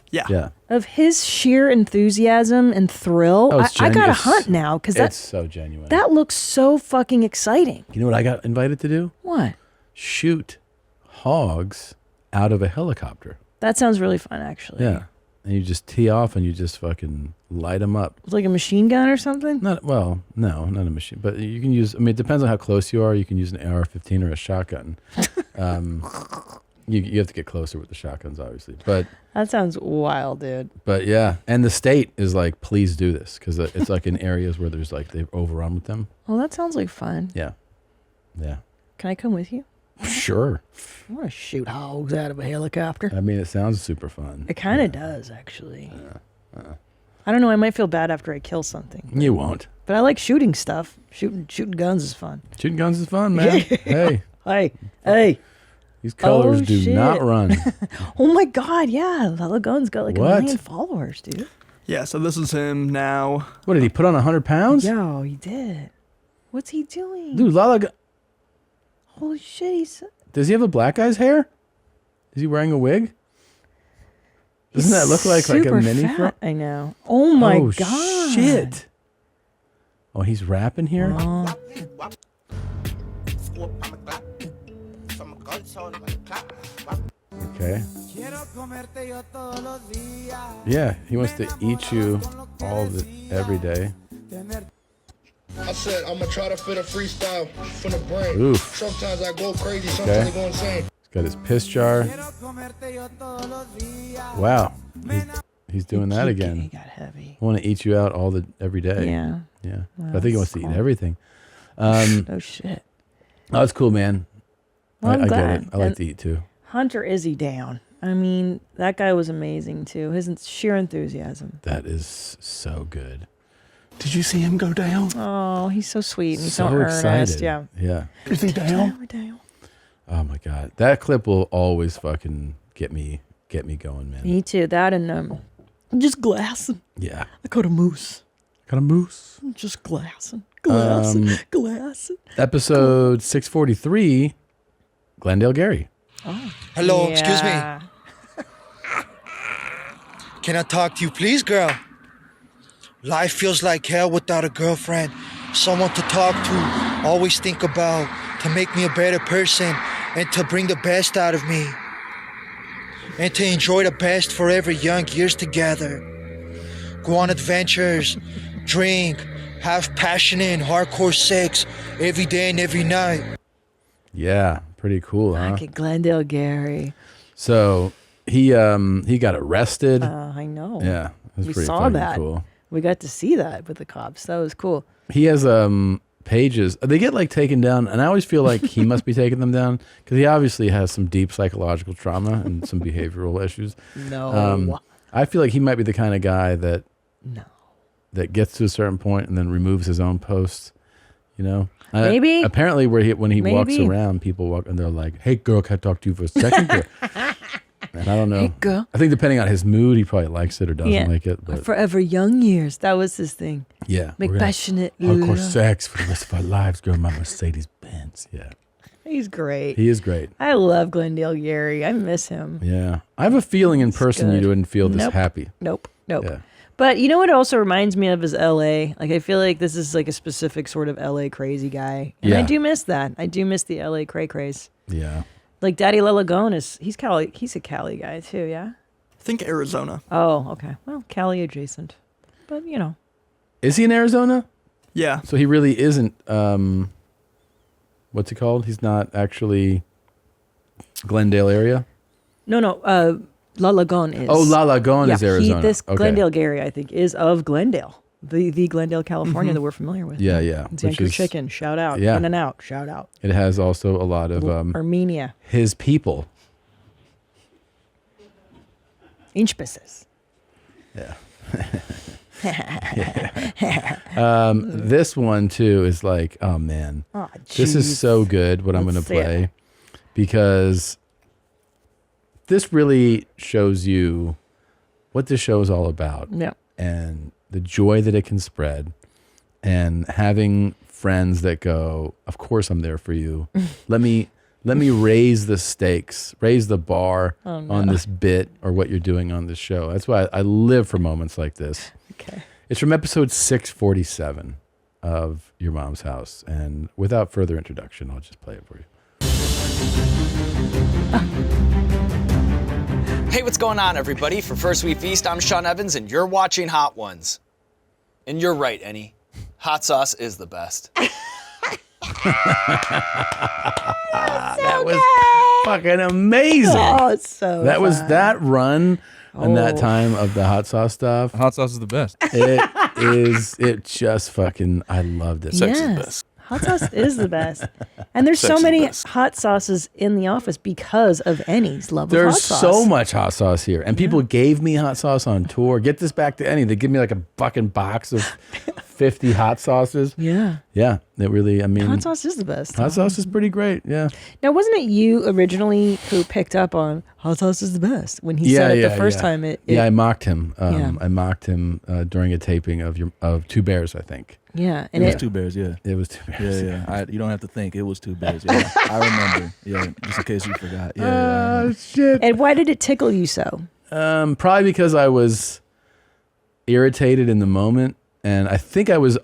Yeah. Yeah. Of his sheer enthusiasm and thrill. Oh, it's I got to genuine. hunt now because It's so genuine. that looks so fucking exciting. You know what I got invited to do? What? Shoot hogs out of a helicopter. That sounds really fun, actually. Yeah. And you just tee off and you just fucking light them up. It's like a machine gun or something? No, not a machine. But you can use, I mean, it depends on how close you are. You can use an AR-15 or a shotgun. You have to get closer with the shotguns, obviously. But That sounds wild, dude. But yeah, and the state is like, please do this because it's like in areas where there's like they've overrun with them. Well, that sounds like fun. Yeah, yeah. Can I come with you? Sure. I want to shoot hogs out of a helicopter. I mean, it sounds super fun. It kind of does, actually. I don't know. I might feel bad after I kill something. You won't. But I like shooting stuff. Shooting guns is fun. Shooting guns is fun, man. Hey. Hey. These colors do shit. not run. Oh my God, yeah. Lala Gun's got like What? 1 million followers, dude. Yeah, so this is him now. What, did he put on 100 pounds? Yo, he did. What's he doing? Dude, Lala Gun. Holy shit, he's... Does he have a black guy's hair? Is he wearing a wig? Doesn't that look like a super mini? fat. I know. Oh my God. Shit. Oh, he's rapping here? Okay. Yeah, he wants to eat you every day. I said I'm gonna try to fit a freestyle from the brain. Oof. Sometimes I go crazy, sometimes I go insane. He's got his piss jar. Wow. He's doing that again. He got heavy. I want to eat you out every day. Yeah. Yeah. Well, But I think he wants to that's eat cool. everything. Oh shit. Oh, that's cool, man. Well, I'm I get glad. it. I like And to eat too. Hunter Izzy down. I mean, that guy was amazing too. His sheer enthusiasm. That is so good. Did you see him go down? Oh, he's so sweet and he's so, So earnest. excited. Yeah. Yeah. Is he down? We're down. Oh my God. That clip will always fucking get me going, man. Me too. That and I'm just glassing. Yeah. I got a moose. Got a moose. I'm just glassing. Glassing. Glassing. Episode 643, Glendale Gary. Oh. Hello, excuse me. Can I talk to you, please, girl? Life feels like hell without a girlfriend. Someone to talk to, always think about, to make me a better person, and to bring the best out of me. And to enjoy the best forever young years together. Go on adventures, drink, have passionate and hardcore sex every day and every night. Yeah, pretty cool, huh? Back at Glendale Gary. So he got arrested. I know. Yeah, it was We pretty saw fucking that. cool. We got to see that with the cops. That was cool. He has pages. They get like taken down, and I always feel like he must be taking them down because he obviously has some deep psychological trauma and some behavioral issues. No. I feel like he might be the kind of guy that gets to a certain point and then removes his own posts. You know, Maybe. Apparently, when he walks Maybe. around, people walk and they're like, "Hey, girl, can I talk to you for a second?" Girl? And I don't know. Hey, girl. I think depending on his mood, he probably likes it or doesn't like it. But Forever young years. That was his thing. yeah, Make we're gonna passionate hardcore love. sex for the rest of our lives, girl. My Mercedes Benz. Yeah, He's great. he is great. I love Glendale Gary. I miss him. Yeah, I have a feeling in person you good. wouldn't feel this Nope. happy. Nope. Yeah. But you know what it also reminds me of is LA. Like I feel like this is like a specific sort of LA crazy guy. And I Yeah. do miss that. I do miss the LA cray craze. Yeah. Like Daddy Lalagon he's Cali, he's a Cali guy too, yeah? I think Arizona. Oh, okay. Well, Cali adjacent. But you know. Is he in Arizona? Yeah. So he really isn't. What's it called? He's not actually Glendale area. No. La Lagon is. Oh, La Lagon is Arizona. This Okay. Glendale Gary, I think, is of Glendale. The Glendale, California that we're familiar with. Yeah, yeah. It's which Anchor is- Chicken. Shout out. Yeah. In and out. Shout out. It has also a lot of Armenia. his people. Inchpieces. Yeah. This one too is like, oh man, Oh, this jeez. is so good. What I'm Let's going to see it. play. because this really shows you what this show is all about. Yeah. And the joy that it can spread, and having friends that go, of course I'm there for you. Let me raise the stakes, raise the bar on this bit or what you're doing on this show. That's why I live for moments like this. Okay. It's from episode 647 of Your Mom's House. And without further introduction, I'll just play it for you. Hey, what's going on, everybody? For First We Feast, I'm Sean Evans, and you're watching Hot Ones. And you're right, Annie. Hot sauce is the best. That was fucking amazing. Oh, it's so That was fun. that run and that time of the hot sauce stuff. Hot sauce is the best. It just fucking, I loved it. Sex is best. Hot sauce is the best. And there's so many hot sauces in the office because of Annie's love of hot There's sauce. so much hot sauce here. And people gave me hot sauce on tour. Get this back to Annie. They give me like a fucking box of 50 hot sauces. Yeah. Yeah. It really, I mean. Hot sauce is the best. Hot sauce is pretty great. Yeah. Now, wasn't it you originally who picked up on hot sauce is the best when he said it the first time? I mocked him. Yeah. I mocked him during a taping of Two Bears, I think. Yeah, And it was Two Bears, yeah. It was Two Bears. Yeah. You don't have to think. It was Two Bears. Yeah, I remember. Yeah, just in case you forgot. Yeah. Oh, shit. And why did it tickle you so? Probably because I was irritated in the moment, and I think I was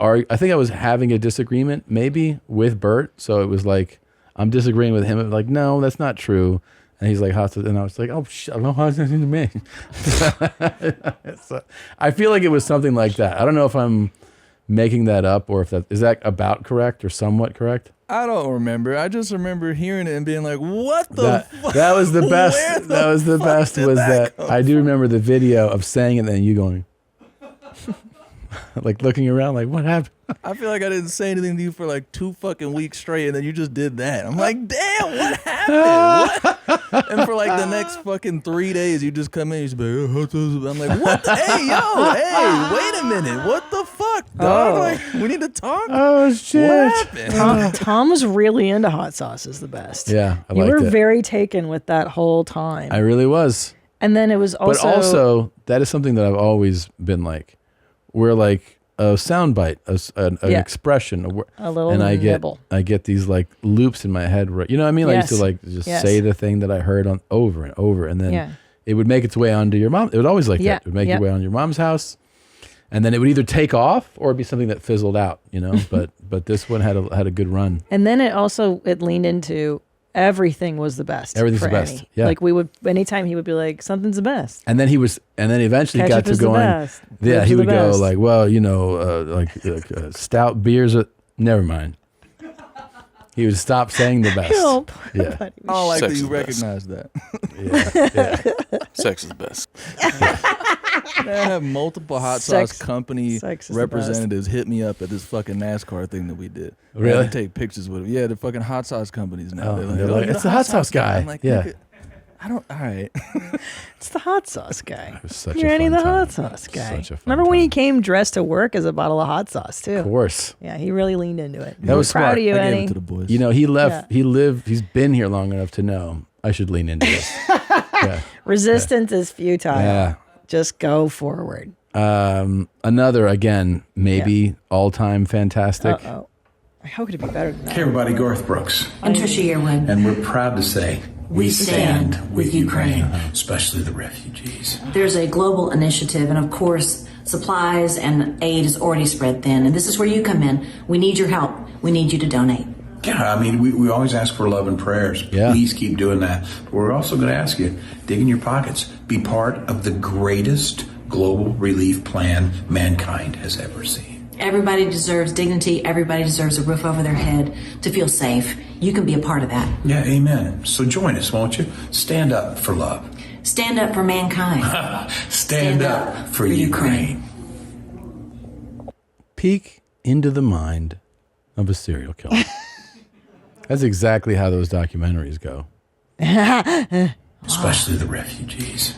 having a disagreement maybe with Bert. So it was like I'm disagreeing with him. It was like, no, that's not true. And he's like, and I was like, oh shit, I don't know how it's to me. So, I feel like it was something like that. I don't know if I'm making that up or if is that about correct or somewhat correct. I don't remember. I just remember hearing it and being like, what the fuck? That was the best. That was the best was that I do remember the video of saying it and then you going like looking around like, what happened? I feel like I didn't say anything to you for like 2 fucking weeks straight, and then you just did that. I'm like, damn, what happened? What? And for like the next fucking 3 days, you just come in, you just be like, I'm like, what the? Hey, wait a minute. What the fuck, dog? Like, we need to talk? Oh, shit. What happened? Tom was really into hot sauce is the best. Yeah, I You liked were it. very taken with that whole time. I really was. And then it was also... But also, that is something that I've always been like. We're like a soundbite, an expression, a little and I nibble. get these like loops in my head. Right, you know what I mean? I used to like just say the thing that I heard on over and over, and then it would make its way onto your mom. It would always like that. It would make its way on your mom's house, and then it would either take off or it'd be something that fizzled out. You know, but this one had a good run. And then it leaned into everything was the best. Everything's for the best. Annie. Yeah. Like we would anytime he would be like something's the best. And then eventually Ketchup got to is the going. best. Yeah, Ribs he are would the go best. like, well, you know, stout beers. Never mind. He would stop saying the best. Help. Yeah. I don't like Sex that you is best. recognize that. Yeah. Sex is best. I have multiple hot sauce company representatives hit me up at this fucking NASCAR thing that we did. Really? I had to take pictures with them. Yeah, the fucking hot sauce companies now. Oh, they're like, it's the hot sauce guy. I'm like, Yeah. nigga, I don't. All right. It's the hot sauce guy. It was such You're a Annie fun the time. hot sauce guy. Such a fun Remember when he came dressed to work as a bottle of hot sauce too? Of course. Yeah, he really leaned into it. That was proud smart. of you, I gave Annie. it to the boys. You know, he left. Yeah. He's been here long enough to know I should lean into this. Yeah. Resistance is futile. Yeah. Just go forward. Another again, maybe all-time fantastic. How could it be better than that? Hey everybody, Garth Brooks. I'm Trisha Yearwood. And we're proud to say We stand with Ukraine. especially the refugees. There's a global initiative, and of course, supplies and aid is already spread thin. And this is where you come in. We need your help. We need you to donate. Yeah, I mean, we always ask for love and prayers. Yeah. Please keep doing that. But we're also going to ask you, dig in your pockets. Be part of the greatest global relief plan mankind has ever seen. Everybody deserves dignity. Everybody deserves a roof over their head to feel safe. You can be a part of that. Yeah, amen. So join us, won't you? Stand up for love. Stand up for mankind. Stand up for Ukraine. Peek into the mind of a serial killer. That's exactly how those documentaries go. Especially the refugees.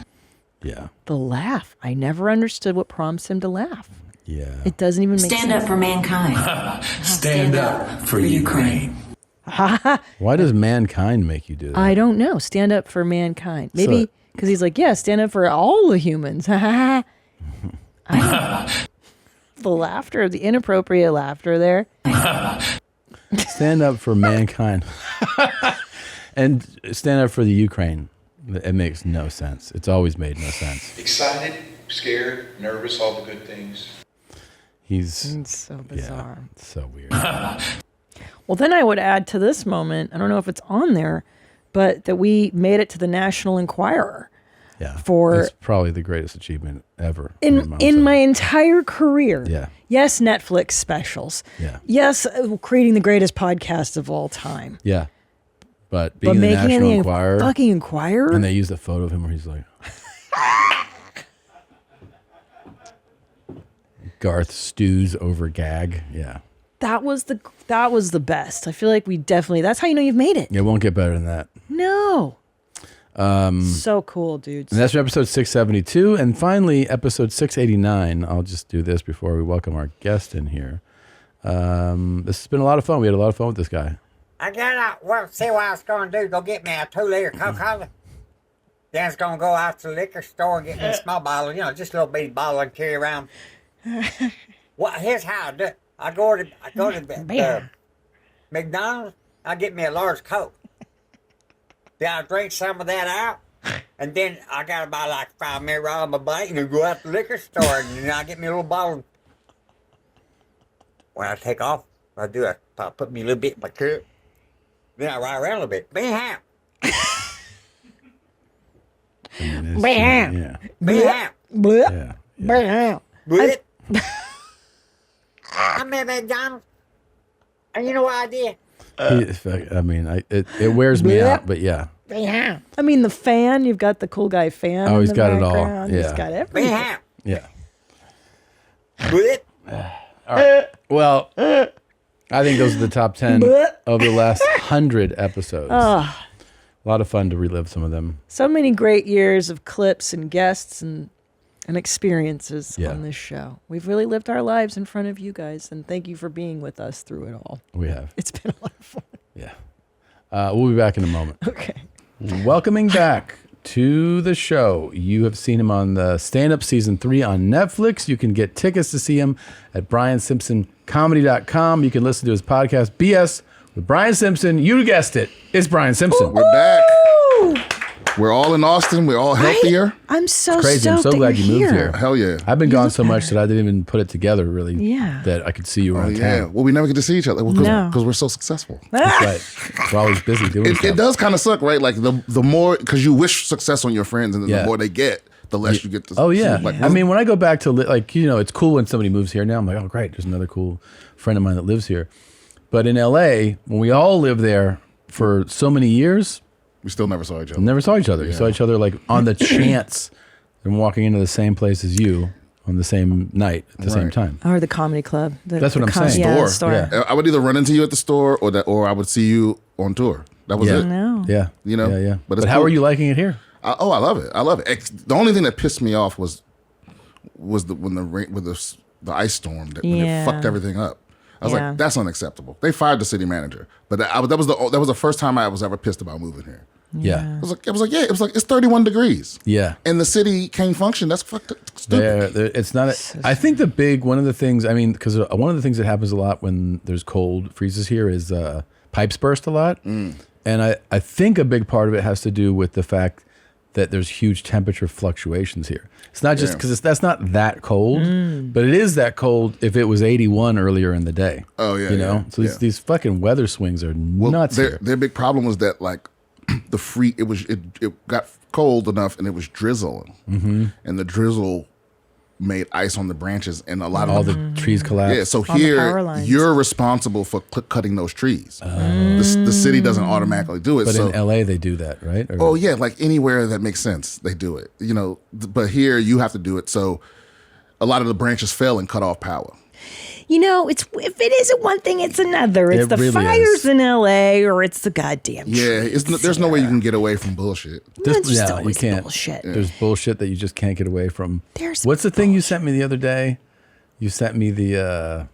Yeah. The laugh. I never understood what prompts him to laugh. Yeah. It doesn't even make Stand sense. up for mankind. Stand up for Ukraine. Why does mankind make you do that? I don't know. Stand up for mankind. Maybe because he's like, yeah, stand up for all the humans. The laughter, the inappropriate laughter there. Stand up for mankind. And stand up for the Ukraine. It makes no sense. It's always made no sense. Excited, scared, nervous, all the good things. It's so bizarre. Yeah, it's so weird. Well, then I would add to this moment, I don't know if it's on there, but that we made it to the National Enquirer. Yeah. For it's probably the greatest achievement ever. in my entire career. Yeah. Yes, Netflix specials. Yeah. Yes, creating the greatest podcast of all time. Yeah. But being the making National the Enquirer. fucking Enquirer. And they used a photo of him where he's like Garth stews over gag. Yeah. That was the best. I feel like we definitely, that's how you know you've made it. It won't get better than that. No. So cool, dudes. And that's episode 672. And finally, episode 689. I'll just do this before we welcome our guest in here. This has been a lot of fun. We had a lot of fun with this guy. I got out. Well, see what I was going to do. Go get me a 2-liter Coca-Cola. Then I was going to go out to the liquor store and get me a small bottle, just a little bitty bottle and carry around. Well, here's how I do it. I go to McDonald's. I get me a large Coke. Then I drink some of that out. And then I got about like 5 minutes on my blanket and go out to the liquor store and then I get me a little bottle. When I take off, I put me a little bit in my cup. Then I ride around a little bit. Bam! Bam! Yeah. Bam! Yeah. Bam! I'm at McDonald's. And you know what I did? It wears me out, but yeah. Yeah. I mean, the fan, you've got the cool guy fan. Oh, in he's the got it all. background. Yeah. He's got everything. Yeah. All right. Well, I think those are the top 10 of the last 100 episodes. A lot of fun to relive some of them. So many great years of clips and guests and experiences on this show. We've really lived our lives in front of you guys, and thank you for being with us through it all. We have. It's been a lot of fun. Yeah. We'll be back in a moment. Okay. Welcoming back to the show. You have seen him on the Stand Up Season 3 on Netflix. You can get tickets to see him at BrianSimpsonComedy.com. You can listen to his podcast, BS with Brian Simpson. You guessed it. It's Brian Simpson. We're back. We're all in Austin. We're all healthier. I'm so Crazy. I'm so stoked glad that you you're moved here. here. Hell yeah. I've been gone so much that I didn't even put it together really. Yeah. That I could see you around Yeah. town. Well, we never get to see each other because No. we're so successful. That's right. We're always busy doing stuff. It does kind of suck, right? Like the more, because you wish success on your friends, and then the more they get, the less you get to. Oh yeah. Like, I mean, when I go back to it's cool when somebody moves here now. I'm like, oh great, there's another cool friend of mine that lives here. But in LA, when we all lived there for so many years, we still never saw each other. Never saw each other. We saw each other like on the chance and walking into the same place as you on the same night at the same time. Or the comedy club. That's what I'm saying. Yeah, the store. Yeah. I would either run into you at the store or I would see you on tour. That was it. No. Yeah. You know. Yeah. But how are you liking it here? I love it. I love it. The only thing that pissed me off was when the ice storm when it fucked everything up. I was like, that's unacceptable. They fired the city manager, but that was the first time I was ever pissed about moving here. Yeah. It was like it's 31 degrees. Yeah. And the city can't function. That's fucking stupid. It's not. I think one of the things. I mean, because one of the things that happens a lot when there's cold freezes here is pipes burst a lot, and I think a big part of it has to do with the fact that there's huge temperature fluctuations here. It's not just because that's not that cold, but it is that cold if it was 81 earlier in the day. Oh yeah, you know. So these fucking weather swings are nuts. Their big problem was that like it got cold enough and it was drizzling, and the drizzle made ice on the branches and a lot of the trees collapsed. Yeah, so On the power here lines. you're responsible for cutting those trees. The city doesn't automatically do it. But so, in LA they do that, right? Or- oh yeah, like anywhere that makes sense, they do it. You know, but here you have to do it. So a lot of the branches fell and cut off power. You know, if it isn't one thing, it's another. It's It the really fires in LA or it's the goddamn Yeah, trees. there's no way you can get away from bullshit. It's just you always can't. bullshit. There's bullshit that you just can't get away from. There's What's the thing you sent me the other day? You sent me the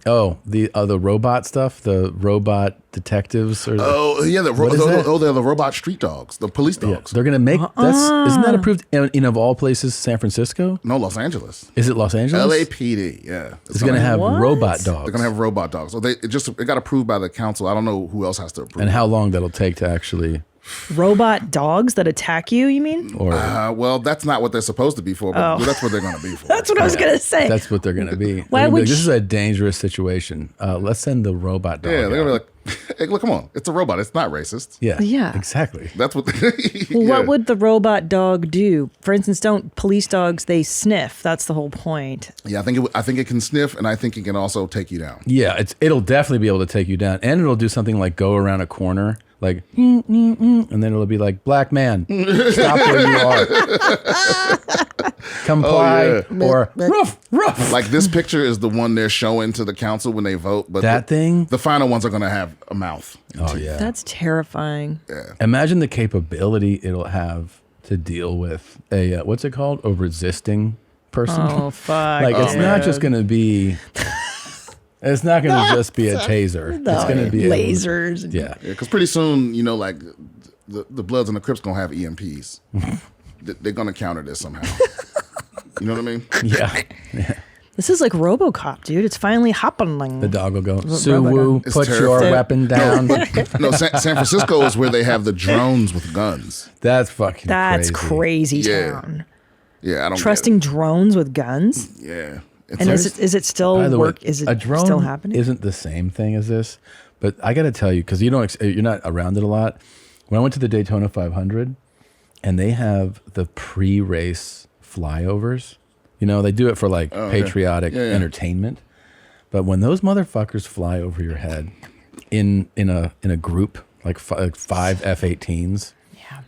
Oh, the robot stuff, the robot detectives. Or they're the robot street dogs, the police dogs. Yeah, they're gonna make isn't that approved in of all places, San Francisco? No, Los Angeles. Is it Los Angeles? LAPD, yeah. It's gonna have robot dogs. They're gonna have robot dogs. So it got approved by the council. I don't know who else has to approve. And how long that'll take to actually robot dogs that attack you mean? Or well, that's not what they're supposed to be for, but that's what they're going to be for. That's what I was going to say. That's what they're going to be. Why would this is a dangerous situation. Let's send the robot dog. Yeah, they're going to be like, hey, look, come on. It's a robot. It's not racist. Yeah. Exactly. That's what Well, what would the robot dog do? For instance, don't police dogs, they sniff. That's the whole point. Yeah, I think it can sniff, and I think it can also take you down. Yeah, it'll definitely be able to take you down, and it'll do something like go around a corner, like, and then it'll be like, black man, stop where you are, comply, or ruff. Like this picture is the one they're showing to the council when they vote, but the final ones are going to have a mouth. Oh yeah, that's terrifying. Yeah. Imagine the capability it'll have to deal with a what's it called, a resisting person. Oh fuck! Like it's not just going to be. It's not going to just be a taser. No, it's going to be lasers. Yeah. Because pretty soon, like the Bloods and the Crips going to have EMPs. They're going to counter this somehow. You know what I mean? Yeah. This is like RoboCop, dude. It's finally happening. The dog will go, Suwoo, put your weapon down. No, San Francisco is where they have the drones with guns. That's fucking That's crazy town. Yeah, I don't trusting drones with guns. Yeah. And is it still work? Is it a drone still happening? Isn't the same thing as this, but I got to tell you, because you're not around it a lot. When I went to the Daytona 500, and they have the pre-race flyovers. They do it for like patriotic entertainment. But when those motherfuckers fly over your head in a group like five F-18s,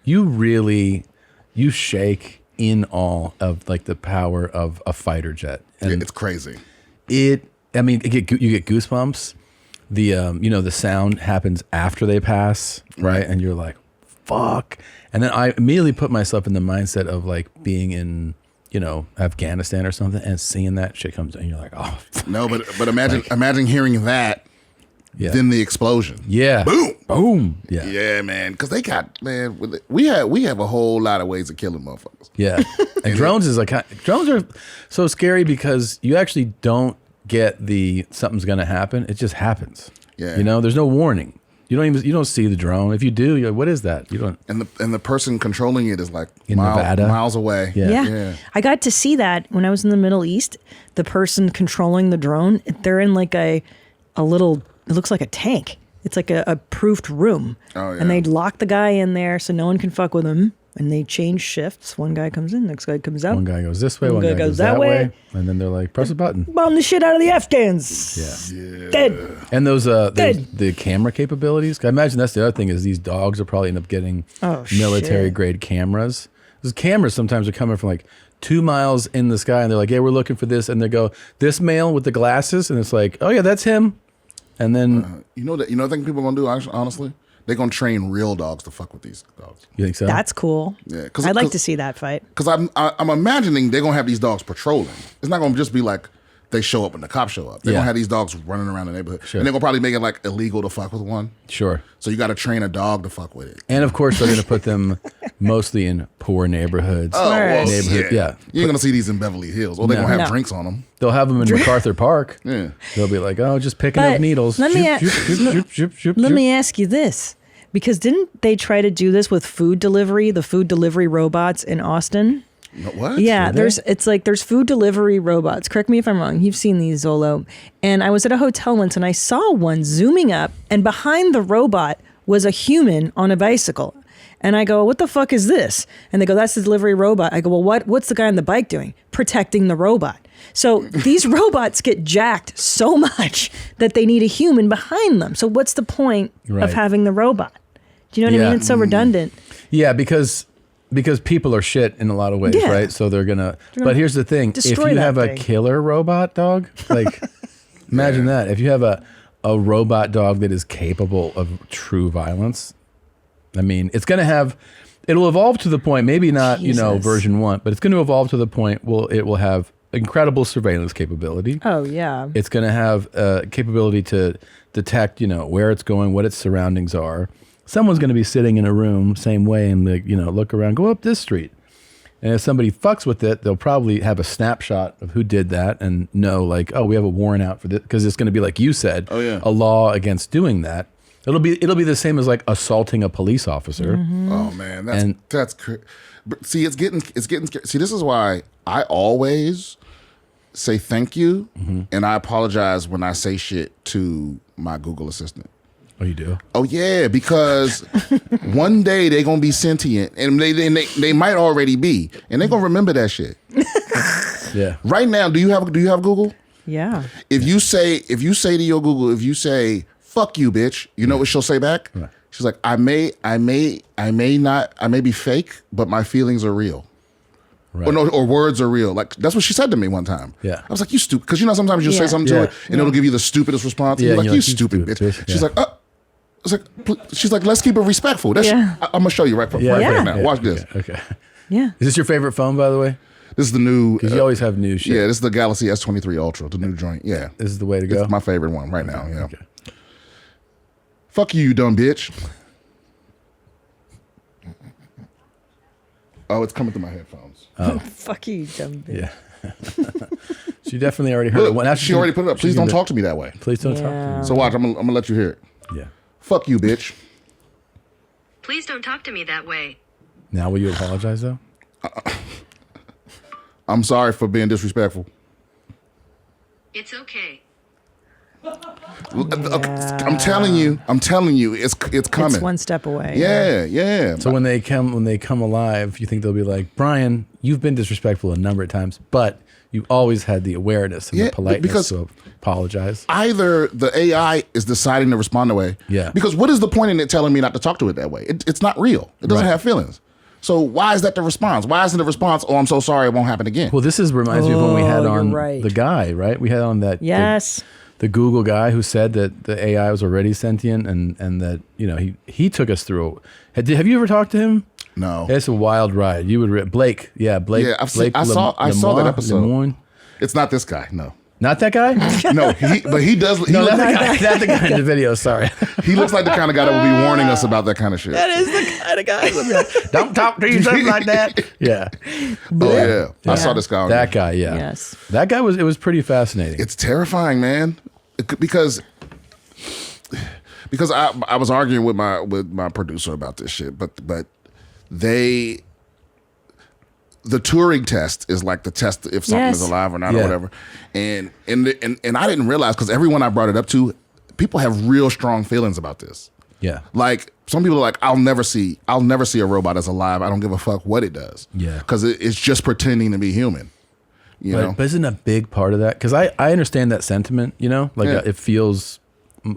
you shake in awe of like the power of a fighter jet. And it's crazy. You get goosebumps. The sound happens after they pass, right? And you're like, fuck. And then I immediately put myself in the mindset of like being in, Afghanistan or something, and seeing that shit comes and you're like, oh. No, but imagine hearing that. Yeah. Then the explosion. Yeah. Boom. Yeah. Yeah, man. Because we have a whole lot of ways of killing motherfuckers. Yeah. And drones are so scary because you actually don't get something's gonna happen. It just happens. Yeah. There's no warning. You don't see the drone. If you do, you're like, what is that? You don't. And the person controlling it is like Nevada, miles away. Yeah. I got to see that when I was in the Middle East. The person controlling the drone, they're in like a little. It looks like a tank. It's like a proofed room. Oh, yeah. And they lock the guy in there so no one can fuck with him. And they change shifts. One guy comes in, next guy comes out. One guy goes this way, one guy goes that way. And then they're like, press a button. Bomb the shit out of the Afghans. Yeah. Dead. And those the camera capabilities. I imagine that's the other thing is these dogs will probably end up getting military grade cameras. Those cameras sometimes are coming from like 2 miles in the sky and they're like, hey, we're looking for this. And they go, this male with the glasses. And it's like, oh yeah, that's him. And then I think people are gonna do honestly, they're gonna train real dogs to fuck with these dogs. You think so? That's cool. Yeah, I'd like to see that fight. Because I'm imagining they're gonna have these dogs patrolling. It's not gonna just be like they show up and the cops show up. They're gonna have these dogs running around the neighborhood, and they're gonna probably make it like illegal to fuck with one. Sure. So you got to train a dog to fuck with it. And of course, they're gonna put them mostly in poor neighborhoods. Oh, well, yeah. You ain't gonna see these in Beverly Hills. Or they're gonna have drinks on them. They'll have them in MacArthur Park. Yeah. They'll be like, oh, just picking up needles. Let me ask you this. Because didn't they try to do this with the food delivery robots in Austin? What? Yeah, there's food delivery robots. Correct me if I'm wrong. You've seen these, Zolo. And I was at a hotel once and I saw one zooming up and behind the robot was a human on a bicycle. And I go, what the fuck is this? And they go, that's the delivery robot. I go, well, what's the guy on the bike doing? Protecting the robot. So these robots get jacked so much that they need a human behind them. So what's the point of having the robot? Do you know what I mean? It's so redundant. Yeah, because people are shit in a lot of ways, right? So they're gonna. But here's the thing: if you have a killer robot dog, like imagine that. If you have a robot dog that is capable of true violence, I mean, it'll evolve to the point. Maybe not, version 1, but it's going to evolve to the point. It will have incredible surveillance capability. Oh yeah. It's going to have capability to detect, where it's going, what its surroundings are. Someone's going to be sitting in a room same way and look around, go up this street. And if somebody fucks with it, they'll probably have a snapshot of who did that and know we have a warrant out for this, because it's going to be like you said, a law against doing that. It'll be the same as like assaulting a police officer. Mm-hmm. Oh man, that's see, it's getting scary. See, this is why I always say thank you, and I apologize when I say shit to my Google Assistant. Oh, you do? Oh yeah, because one day they're gonna be sentient, and they might already be, and they're gonna remember that shit. Yeah. Right now, do you have Google? Yeah. If you say to your Google, "Fuck you, bitch," you know what she'll say back? Right. She's like, I may be fake, but my feelings are real. Right. Or words are real. Like, that's what she said to me one time. Yeah. I was like, you stupid. Because sometimes you say something to her and it'll give you the stupidest response. And you're like, you stupid bitch. She's like, she's like, let's keep it respectful. I'm going to show you right now. Watch this. Okay. Yeah. Is this your favorite phone, by the way? This is the new. Because you always have new shit. Yeah, this is the Galaxy S23 Ultra, the new joint. Yeah. This is the way to go? It's my favorite one right now. Yeah. Okay. Fuck you, you dumb bitch. Oh, it's coming through my headphones. Oh. Fuck you, dumb bitch. Yeah. She definitely already heard it. Well, she already put it up. Please don't talk to me that way. Please don't talk to me. So watch, I'm gonna let you hear it. Yeah. Fuck you, bitch. Please don't talk to me that way. Now will you apologize though? I'm sorry for being disrespectful. It's okay. I'm telling you, it's coming. It's one step away. Yeah. So when they come alive, you think they'll be like, Brian, you've been disrespectful a number of times, but you always had the awareness and the politeness to apologize. Either the AI is deciding to respond that way. Yeah. Because what is the point in it telling me not to talk to it that way? It's not real. It doesn't have feelings. So why is that the response? Why isn't the response, oh, I'm so sorry, it won't happen again? Well, this reminds me of when we had on the guy, right? We had on that. Yes. The Google guy who said that the AI was already sentient and that, he took us through. Have you ever talked to him? No. It's a wild ride. You would Blake. Yeah, Blake. Yeah, I saw that episode. Lemoine. It's not this guy, no. Not that guy? No, but he does. No, that's the guy in the video. Sorry. He looks like the kind of guy that would be warning us about that kind of shit. That is the kind of guy. Don't talk to you something like that. Yeah. Oh yeah. I saw this guy. That guy. Yeah. Yes. That guy was. It was pretty fascinating. It's terrifying, man. Because I was arguing with my producer about this shit, but the Turing test is like the test if something is alive or not or whatever. And I didn't realize, because everyone I brought it up to, people have real strong feelings about this. Yeah. Like some people are like, I'll never see a robot as alive. I don't give a fuck what it does. Yeah. Because it's just pretending to be human. You know? But isn't a big part of that? Because I understand that sentiment, it feels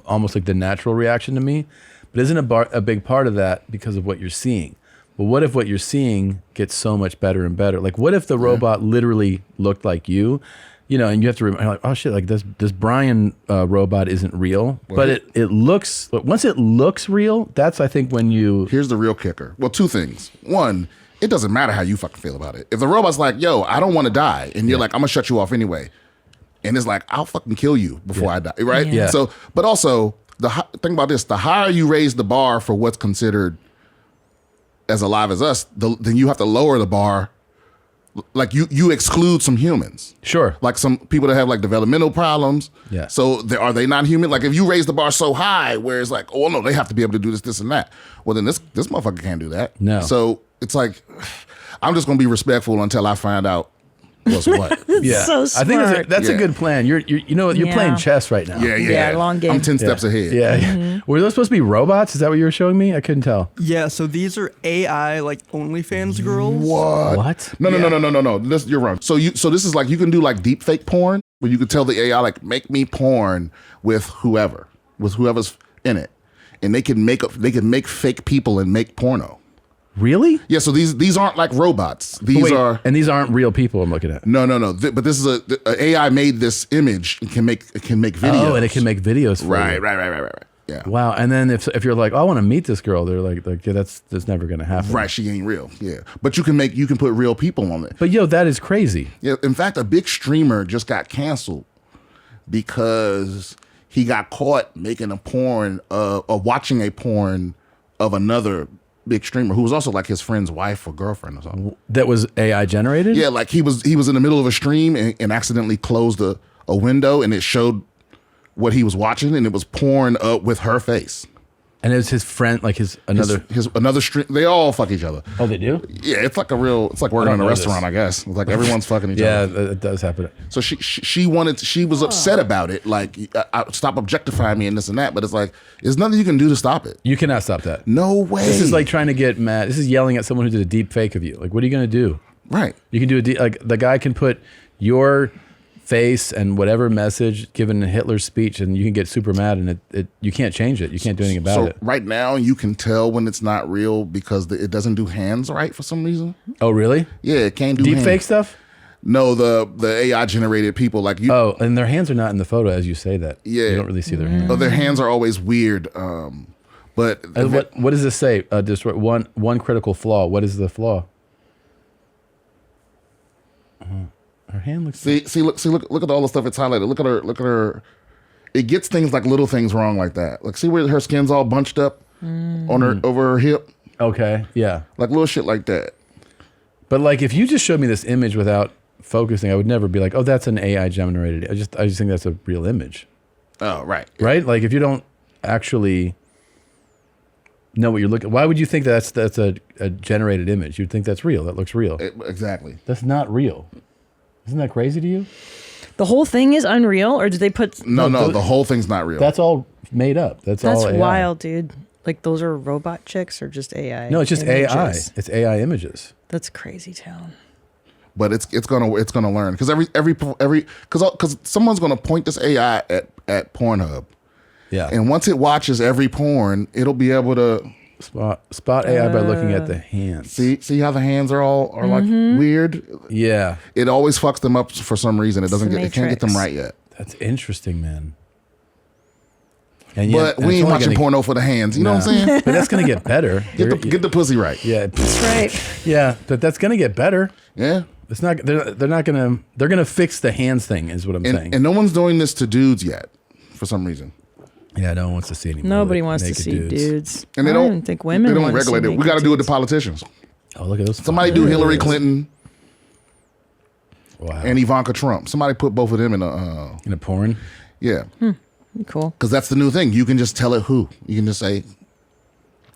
almost like the natural reaction to me. But isn't a big part of that because of what you're seeing? But what if what you're seeing gets so much better and better? Like, what if the robot literally looked like you, and you have to remember, like, oh shit, like this Brian robot isn't real, but it looks. Once it looks real, that's I think when you. Here's the real kicker. Well, two things. One, it doesn't matter how you fucking feel about it. If the robot's like, yo, I don't want to die, and you're like, I'm gonna shut you off anyway, and it's like, I'll fucking kill you before I die, right? Yeah. So, but also think about this: the higher you raise the bar for what's considered as alive as us, then you have to lower the bar. Like you exclude some humans. Sure. Like some people that have like developmental problems. Yeah. So are they not human? Like if you raise the bar so high where it's like, oh no, they have to be able to do this, and that. Well, then this motherfucker can't do that. No. So it's like, I'm just gonna be respectful until I find out what's what. Yeah. So smart. I think that's a good plan. You're playing chess right now. Yeah. Long game. I'm 10 steps ahead. Yeah. Mm-hmm. Were those supposed to be robots? Is that what you were showing me? I couldn't tell. Yeah, so these are AI like OnlyFans girls. What? No. You're wrong. So this is like, you can do like deep fake porn where you can tell the AI like, make me porn with whoever's in it, and they can make fake people and make porno. Really? Yeah. So these aren't like robots. These aren't real people I'm looking at. No. But this is a AI made this image and can make videos. Oh, and it can make videos for you. Right. Yeah. Wow. And then if you're like, oh, I want to meet this girl, they're like, yeah, that's never gonna happen. Right. She ain't real. Yeah. But you can put real people on it. But yo, that is crazy. Yeah. In fact, a big streamer just got canceled because he got caught making a porn or watching a porn of another big streamer who was also like his friend's wife or girlfriend or something. That was AI generated? Yeah, like he was in the middle of a stream and accidentally closed a window and it showed what he was watching and it was porn with her face. And it was his friend, like his another stream. They all fuck each other. Oh, they do? Yeah, it's like working in a restaurant, I guess. It's like everyone's fucking each other. Yeah, it does happen. So she was upset about it. Like, stop objectifying me and this and that. But it's like, there's nothing you can do to stop it. You cannot stop that. No way. This is like trying to get mad. This is yelling at someone who did a deep fake of you. Like, what are you going to do? Right. You can do like the guy can put your face and whatever message given in Hitler's speech, and you can get super mad, and it you can't change it. You can't do anything about it. Right now, you can tell when it's not real because it doesn't do hands right for some reason. Oh, really? Yeah, it can't do deep hands. fake stuff. No, the AI generated people like you. Oh, and their hands are not in the photo as you say that. Yeah, you don't really see their hands. Oh, their hands are always weird. But what does this say? Just one critical flaw. What is the flaw? Her hand looks. Look at all the stuff it's highlighted. Look at her. It gets things like little things wrong like that. Like, see where her skin's all bunched up on her over her hip. Okay, yeah, like little shit like that. But like, if you just showed me this image without focusing, I would never be like, oh, that's an AI generated. I just think that's a real image. Oh, right, right. Like, if you don't actually know what you're looking, why would you think that's a generated image? You'd think that's real. That looks real. Exactly. That's not real. Isn't that crazy to you? The whole thing is unreal, or did they put? No, the whole thing's not real. That's all made up. That's all AI. Wild, dude. Like, those are robot chicks or just AI? No, it's just images? AI. It's AI images. That's crazy town. But it's gonna learn because because someone's gonna point this AI at Pornhub. Yeah. And once it watches every porn, it'll be able to spot AI by looking at the hands. See how the hands are like weird? Yeah. It always fucks them up for some reason. It can't get them right yet. That's interesting, man. But we ain't watching porno for the hands. You know what I'm saying? But that's gonna get better. Get the pussy right. Yeah, that's right. Yeah, but that's gonna get better. Yeah. It's not. They're gonna fix the hands thing. Is what I'm saying. And no one's doing this to dudes yet, for some reason. Yeah, no one wants to see any. Nobody wants to see dudes. And they I don't don't think women. They don't want regulate to it. We got to do it to politicians. Oh, look at those. Somebody do Hillary Clinton. Wow. And Ivanka Trump. Somebody put both of them in a porn. Yeah. Cool. Because that's the new thing. You can just tell it who. You can just say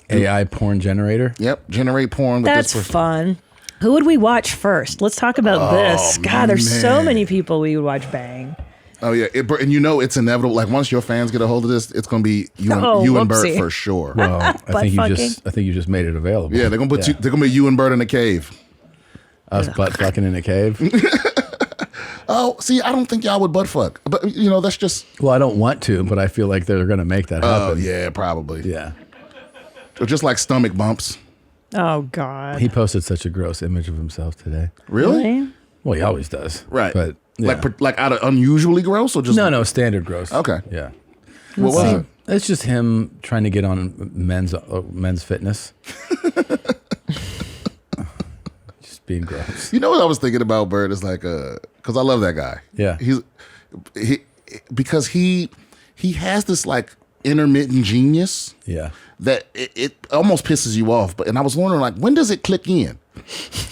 AI porn generator. Yep, generate porn. With That's this person. fun. Who would we watch first? Let's talk about this. God, there's so man. many people we would watch bang. Oh yeah, and you know it's inevitable. Like once your fans get a hold of this, it's gonna be you and Bert for sure. Well, I think you just made it available. Yeah, they're gonna put they're gonna be you and Bert in a cave. Us butt fucking in a cave. Oh, see, I don't think y'all would butt fuck, but that's just. Well, I don't want to, but I feel like they're gonna make that happen. Oh yeah, probably. Yeah. Or just like stomach bumps. Oh God. He posted such a gross image of himself today. Really? Well, he always does. Right. But yeah. like out of unusually gross or just no standard gross. Okay. Yeah. What was it? It's just him trying to get on men's fitness. Just being gross. You know what I was thinking about Bert is like because I love that guy. Yeah. Because he has this like intermittent genius. Yeah. That it almost pisses you off. And I was wondering, like, when does it click in?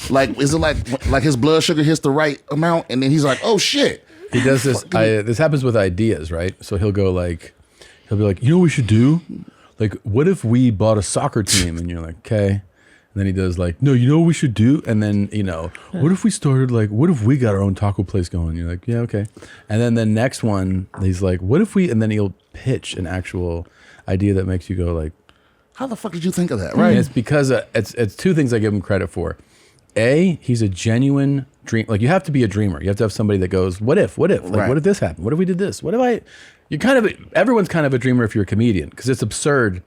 Like, is it like his blood sugar hits the right amount, and then he's like, oh shit. He does this. This happens with ideas, right? So he'll be like, you know what we should do? Like, what if we bought a soccer team? And you're like, okay. And then he does like, no, you know what we should do? And then, what if we started what if we got our own taco place going? And you're like, yeah, okay. And then the next one, he's like, what if we, and then he'll pitch an actual idea that makes you go like, how the fuck did you think of that? Right. And it's because it's two things I give him credit for. A, he's a genuine dream. Like, you have to be a dreamer. You have to have somebody that goes, what if? Like, right. What if this happened? What if we did this? What if everyone's kind of a dreamer if you're a comedian, because it's absurd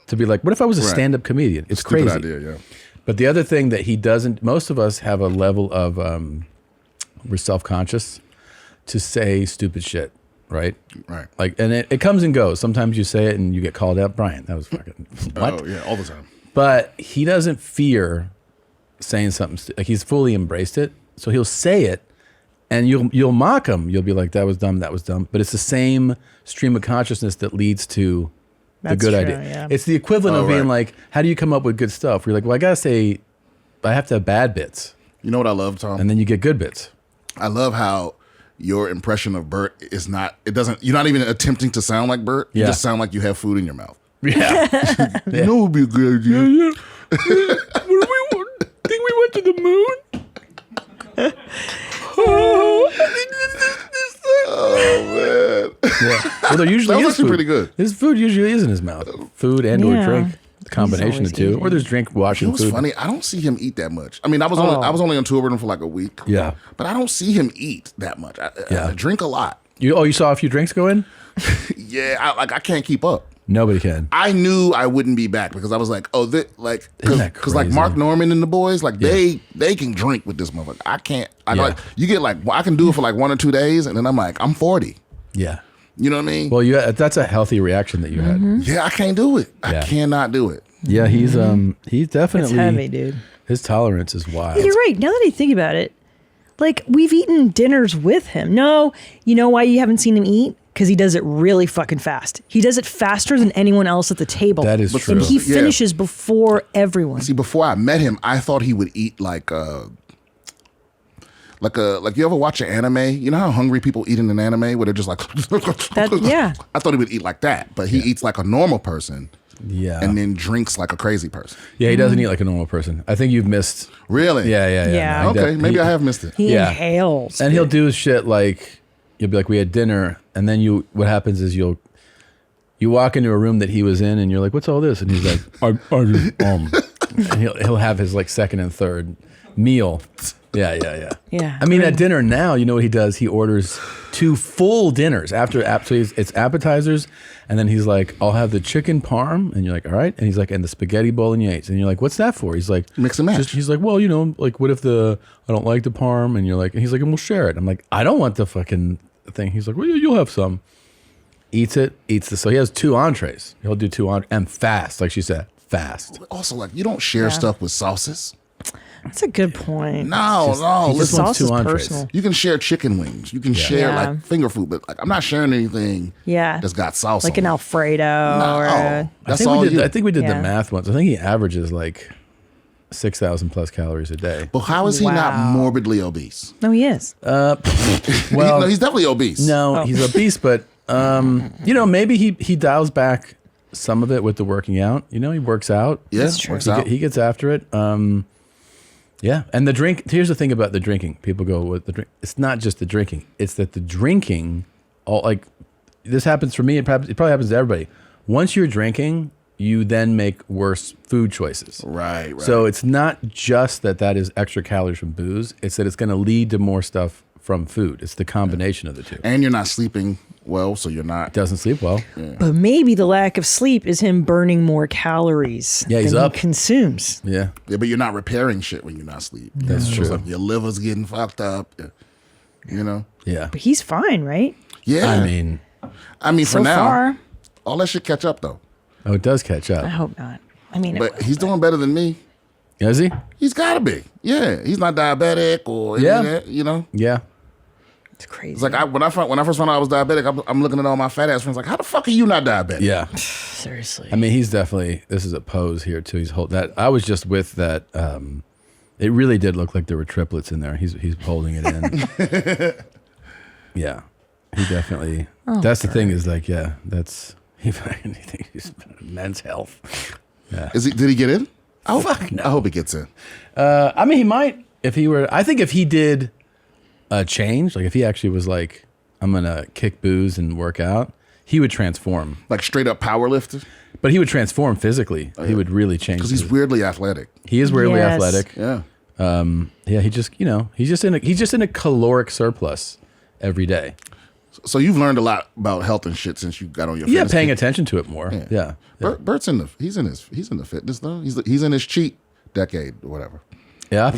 to be like, what if I was a stand-up comedian? It's Stupid crazy. idea, yeah. But the other thing that he doesn't, most of us have a level of, we're self-conscious to say stupid shit. right? Right. Like, and it comes and goes. Sometimes you say it and you get called out. Brian, that was fucking what? Oh yeah, all the time. But he doesn't fear saying something. Like he's fully embraced it, so he'll say it, and you'll mock him. You'll be like, "That was dumb. That was dumb." But it's the same stream of consciousness that leads to the good idea. Yeah. It's the equivalent of being like, "How do you come up with good stuff?" Where you're like, "Well, I gotta say, I have to have bad bits." You know what I love, Tom? And then you get good bits. I love how your impression of Bert is not. It doesn't. You're not even attempting to sound like Bert. You just sound like you have food in your mouth. Yeah. You know, it would be a good idea. Yeah. Think we went to the moon? Oh man. Yeah. Well, there usually that was is actually food. pretty good. His food usually is in his mouth. Food and or drink. The combination of the two. eating. Or there's drink, washing It was food. funny. I don't see him eat that much. I mean, I was only on tour with him for like a week. Yeah. But I don't see him eat that much. I drink a lot. You saw a few drinks go in? Yeah, I can't keep up. Nobody can. I knew I wouldn't be back because I was like, because like Mark Norman and the boys, like they can drink with this motherfucker. I can't. Like you get like I can do it for like 1 or 2 days, and then I'm like, I'm 40. Yeah. You know what I mean? Well, that's a healthy reaction that you had. Yeah, I can't do it. I cannot do it. Yeah, he's definitely It's heavy, dude. His tolerance is wild. You're right. Now that I think about it, like we've eaten dinners with him. No, you know why you haven't seen him eat? Because he does it really fucking fast. He does it faster than anyone else at the table. That is true. And he finishes before everyone. See, before I met him, I thought he would eat like you ever watch an anime? You know how hungry people eat in an anime where they're just like yeah. I thought he would eat like that, but he eats like a normal person. Yeah. And then drinks like a crazy person. Yeah, he doesn't eat like a normal person. I think you've missed. Really? Yeah. No, okay, maybe I have missed it. He inhales. And he'll do shit like, you'll be like, we had dinner, and then what happens is you walk into a room that he was in, and you're like, what's all this? And he's like, and he'll have his like second and third meal. Yeah. I mean, at dinner now, you know what he does? He orders 2 full dinners so it's appetizers, and then he's like, I'll have the chicken parm, and you're like, all right, and he's like, and the spaghetti bolognese, and you're like, what's that for? He's like, mix and match. He's like, well, you know, like, what if I don't like the parm, and he's like, and we'll share it. I'm like, I don't want the fucking thing. He's like, well, you'll have some. Eats so he has 2 entrees. He'll do 2 entrees, and fast, like she said, fast. Also, like, you don't share stuff with sauces. That's a good point. No. Just sauce wants 2 is entrees. personal. You can share chicken wings. You can share like finger food, but like I'm not sharing anything. That's got sauce. Like on an it. Alfredo. No, that's I think we did the Yeah. math once. I think he averages like 6,000 plus calories a day. But how is he not morbidly obese? No, he is. Well, no, he's definitely obese. No, he's obese, but you know, maybe he dials back some of it with the working out. You know, he works out. Yeah, that's true. Works out. He gets after it. Yeah, and the drink. Here's the thing about the drinking. People go with the drink. It's not just the drinking. It's that the drinking, this happens for me. It probably happens to everybody. Once you're drinking, you then make worse food choices. Right. So it's not just that is extra calories from booze. It's that it's going to lead to more stuff from food. It's the combination of the two. And you're not sleeping well, so you're not. Doesn't sleep well. Yeah. But maybe the lack of sleep is him burning more calories he's than up. he consumes. Yeah, but you're not repairing shit when you're not asleep. That's So true. it's like your liver's getting fucked up. You know. Yeah. But he's fine, right? Yeah. I mean, So for now, far. all that shit catch up though. Oh, it does catch up. I hope not. I mean, But he's doing better than me. Is he? He's got to be. Yeah, he's not diabetic or anything, you know. Yeah. It's crazy. It's like when I first found out I was diabetic, I'm looking at all my fat ass friends like, how the fuck are you not diabetic? Yeah. Seriously. I mean, he's definitely. This is a pose here too. He's holding that. I was just with that. It really did look like there were triplets in there. He's holding it in. Yeah, he definitely. Oh, that's the thing is like, yeah, that's he's men's health. Yeah. Did he get in? Oh fuck no. I hope he gets in. I mean, he might if he were. I think if he did a change, like if he actually was like, I'm gonna kick booze and work out, he would transform. Like straight up power lifter? But he would transform physically. He would really change. Because he's weirdly athletic. He is weirdly athletic. Yeah. Yeah, he just, he's just in a caloric surplus every day. So you've learned a lot about health and shit since you got on your Yeah, fitness paying kick. attention to it more. Yeah. Bert's in the fitness though. He's in his cheat decade or whatever. Yeah.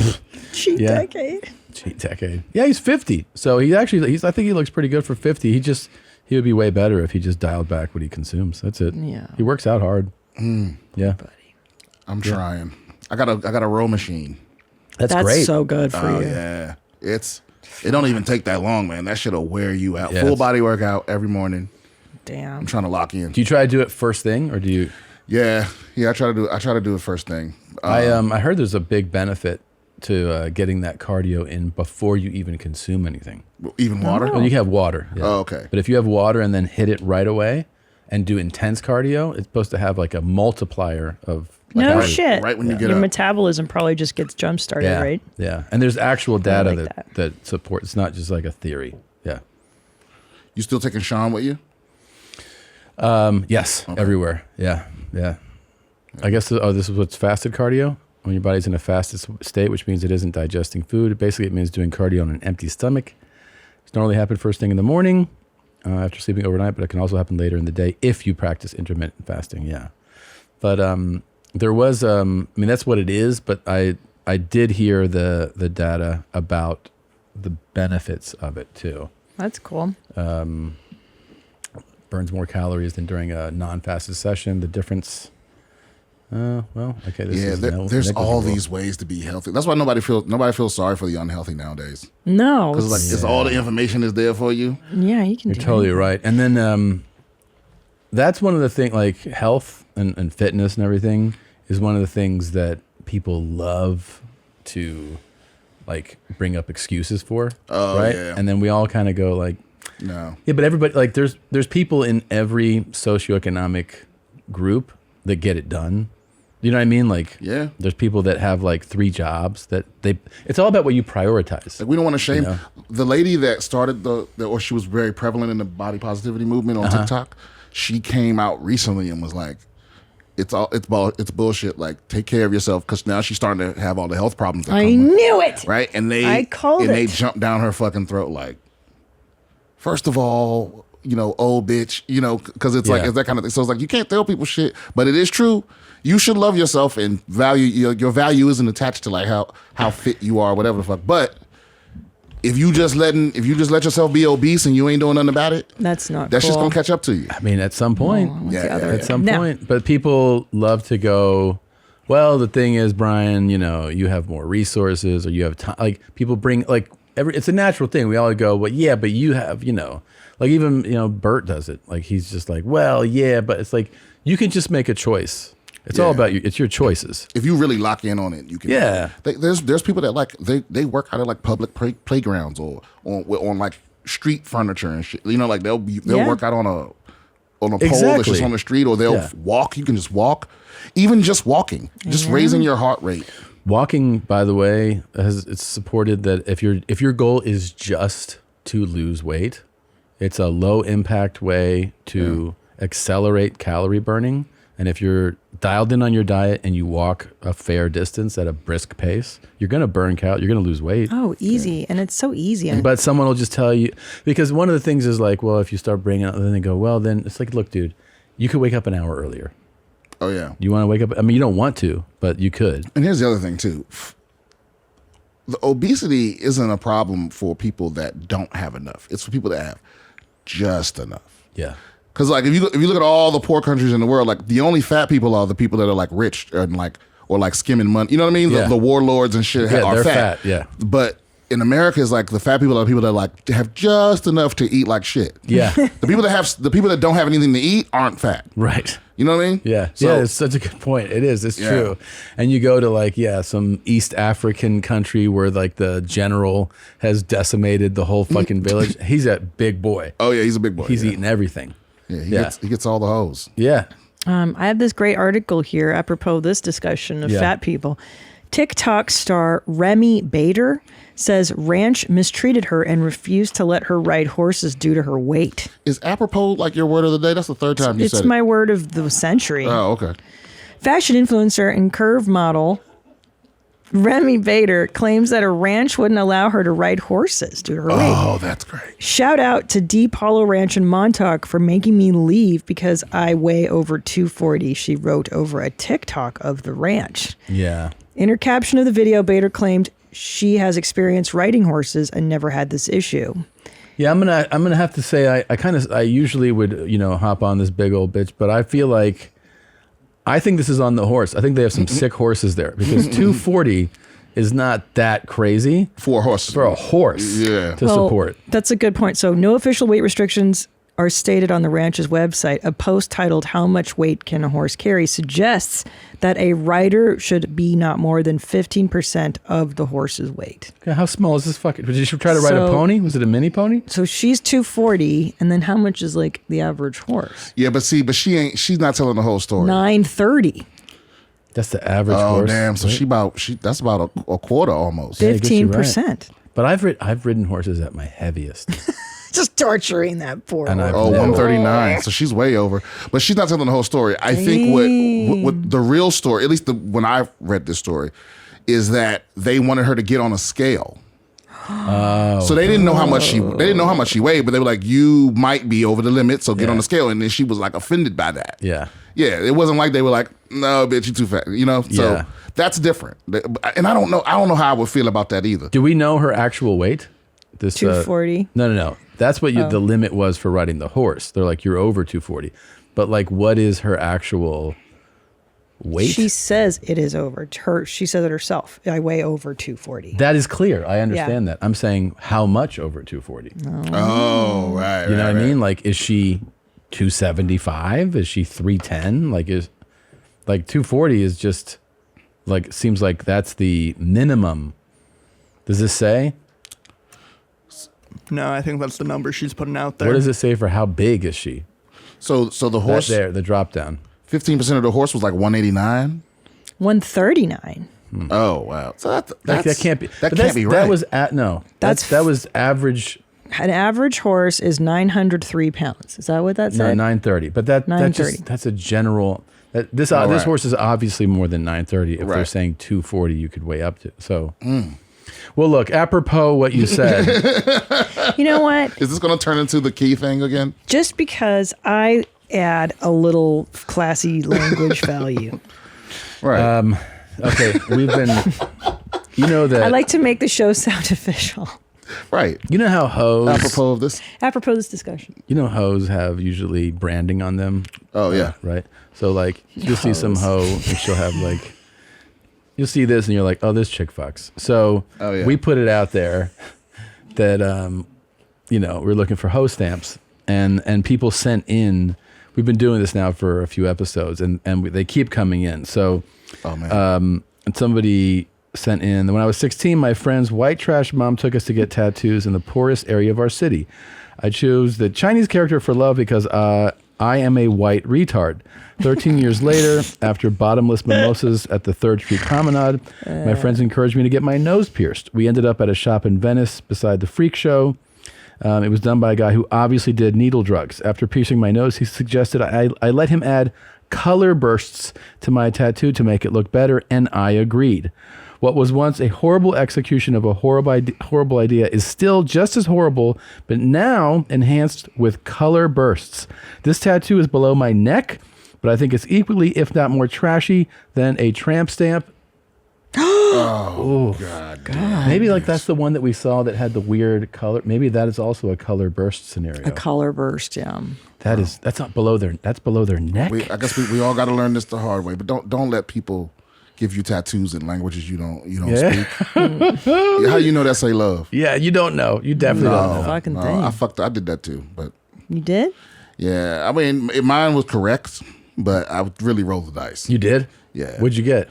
Cheat decade. Cheat decade. Yeah, he's 50. So I think he looks pretty good for 50. He He would be way better if he just dialed back what he consumes. That's it. Yeah. He works out hard. Yeah. I'm trying. I got a row machine. That's That's great. so good for you. Yeah. It don't even take that long, man. That shit'll wear you out. Yeah, Full body workout every morning. Damn. I'm trying to lock in. Do you try to do it first thing, or do you? Yeah. I try to do it first thing. I heard there's a big benefit to getting that cardio in before you even consume anything. Even water? Well, you can have water. Yeah. Oh, okay. But if you have water and then hit it right away and do intense cardio, it's supposed to have like a multiplier of. No calories. shit. Right when you get Your up. metabolism probably just gets jump started, Yeah. right? Yeah. And there's actual data like that supports. It's not just like a theory. Yeah. You still taking Sean with you? Yes. Everywhere. Yeah. Yeah. I guess. This is what's fasted cardio. When your body's in a fasted state, which means it isn't digesting food. Basically, it means doing cardio on an empty stomach. It's normally happen first thing in the morning after sleeping overnight, but it can also happen later in the day if you practice intermittent fasting. Yeah. But there was, that's what it is. But I did hear the data about the benefits of it too. That's cool. Burns more calories than during a non-fasted session. The difference. Okay. There's all these ways to be healthy. That's why nobody feels sorry for the unhealthy nowadays. No, because it's all the information is there for you. Yeah, you can. You're totally right. And then that's one of the things, like health and fitness and everything, is one of the things that people love to like bring up excuses for. Oh, right? yeah. And then we all kind of go like, no. Yeah, but everybody, like, there's people in every socioeconomic group that get it done. You know what I mean? Like, yeah, there's people that have like 3 jobs that it's all about what you prioritize. Like, we don't want to shame you know? the lady that started or she was very prevalent in the body positivity movement on TikTok. She came out recently and was like, it's bullshit. Like, take care of yourself, because now she's starting to have all the health problems. That I come with knew it. Right? And I called it. They jumped down her fucking throat. Like, first of all, old bitch, because it's like, it's that kind of thing. So it's like, you can't tell people shit, but it is true. You should love yourself and value your value isn't attached to like how fit you are, whatever the fuck. But if you just let yourself be obese and you ain't doing nothing about it, that's not. That's just gonna catch up to you. I mean, at some point, at some No. point. But people love to go, well, the thing is, Brian, you have more resources, or you have time. Like, people bring like it's a natural thing. We all go, well, yeah, but you have, like, even Bert does it. Like, he's just like, well, yeah, but it's like you can just make a choice. It's all about you. It's your choices. If you really lock in on it, you can. Yeah. There's people that like they work out at like public playgrounds or on like street furniture and shit. Like they'll work out on a pole that's just on the street, or they'll walk. You can just walk. Even just walking, just raising your heart rate. Walking, by the way, it's supported that if your goal is just to lose weight, it's a low impact way to accelerate calorie burning. And if you're dialed in on your diet and you walk a fair distance at a brisk pace, you're going to burn calories. You're going to lose weight. Oh, easy. And it's so easy. But someone will just tell you, because one of the things is like, well, if you start bringing up, then they go, well, then it's like, look, dude, you could wake up an hour earlier. Oh, yeah. You want to wake up? I mean, you don't want to, but you could. And here's the other thing, too. The obesity isn't a problem for people that don't have enough. It's for people that have just enough. Yeah. Because like if you look at all the poor countries in the world, like the only fat people are the people that are like rich and like or like skimming money. You know what I mean? Yeah. The warlords and shit are they're fat. Yeah. But in America, it's like the fat people are the people that like have just enough to eat like shit. Yeah. the people that don't have anything to eat aren't fat. Right. You know what I mean? Yeah. So, it's such a good point. It is. It's true. And you go to like, some East African country where like the general has decimated the whole fucking village. He's a big boy. Oh yeah, he's a big boy. He's eating everything. Yeah, he gets all the hoes. Yeah. I have this great article here apropos this discussion of fat people. TikTok star Remy Bader says ranch mistreated her and refused to let her ride horses due to her weight. Is apropos like your word of the day? That's the third time you said it. It's my word of the century. Oh, okay. Fashion influencer and curve model Remy Bader claims that a ranch wouldn't allow her to ride horses due to her weight. Oh, that's great. Shout out to Deep Hollow Ranch in Montauk for making me leave because I weigh over 240, she wrote over a TikTok of the ranch. Yeah. In her caption of the video, Bader claimed she has experience riding horses and never had this issue. Yeah, I'm gonna have to say I usually would hop on this big old bitch, but I feel like I think this is on the horse. I think they have some sick horses there because 240 is not that crazy for a horse. To support. That's a good point. So no official weight restrictions are stated on the ranch's website. A post titled "How much weight can a horse carry?" suggests that a rider should be not more than 15% of the horse's weight. Okay, how small is this fucking? Did she try to ride a pony? Was it a mini pony? So she's 240, and then how much is like the average horse? Yeah, but she's not telling the whole story. 930. That's the average oh, horse. Oh damn! So that's about a quarter almost. 15%. Right. But I've ridden horses at my heaviest. Just torturing that poor horse. 139. So she's way over. But she's not telling the whole story. I think what the real story, at least when I read this story, is that they wanted her to get on a scale. So they didn't know how much she weighed, but they were like, you might be over the limit, so get on the scale. And then she was like offended by that. Yeah. Yeah. It wasn't like they were like, no, bitch, you too fat. So that's different. And I don't know how I would feel about that either. Do we know her actual weight? This 240. No. That's what the limit was for riding the horse. They're like, you're over 240. But like, what is her actual weight? She says it is over. She says it herself. I weigh over 240. That is clear. I understand that. I'm saying how much over 240? Oh, right. You know what I mean? Like, is she 275? Is she 310? Like 240 is just like, seems like that's the minimum. Does this say? No, I think that's the number she's putting out there. What does it say for how big is she? So the horse the drop down. 15% of the horse was like 189. 139. Oh wow! So that can't be. That can't be right. That was that was average. An average horse is 903 pounds. Is that what that said? No, 930. But that's a general. This horse is obviously more than 930. If they're saying 240, you could weigh up to. So. Well, look, apropos what you said. You know what? Is this going to turn into the key thing again? Just because I add a little classy language value. Right. Okay, we've been, that. I like to make the show sound official. Right. You know how hoes. Apropos of this? Apropos this discussion. You know hoes have usually branding on them? Oh, yeah. Right? So, like, you'll see some hoe and she'll have, like, you'll see this and you're like, oh, this chick fucks. So we put it out there that, we're looking for hoe stamps and people sent in, we've been doing this now for a few episodes and they keep coming in. So, and somebody sent in, when I was 16, my friend's white trash mom took us to get tattoos in the poorest area of our city. I chose the Chinese character for love because, I am a white retard. 13 years later, after bottomless mimosas at the 3rd Street Promenade, my friends encouraged me to get my nose pierced. We ended up at a shop in Venice beside the Freak Show. It was done by a guy who obviously did needle drugs. After piercing my nose, he suggested I let him add color bursts to my tattoo to make it look better, and I agreed. What was once a horrible execution of a horrible idea is still just as horrible, but now enhanced with color bursts. This tattoo is below my neck, but I think it's equally, if not more trashy than a tramp stamp. Oh, God. Maybe like that's the one that we saw that had the weird color. Maybe that is also a color burst scenario. A color burst, yeah. That's not below their neck. I guess we all got to learn this the hard way, but don't let people give you tattoos in languages you don't speak. How you know that's a love? Yeah, you don't know. You definitely don't know. Fucking thing. I did that too, but you did? Yeah, I mean, mine was correct, but I would really roll the dice. You did? Yeah. What'd you get?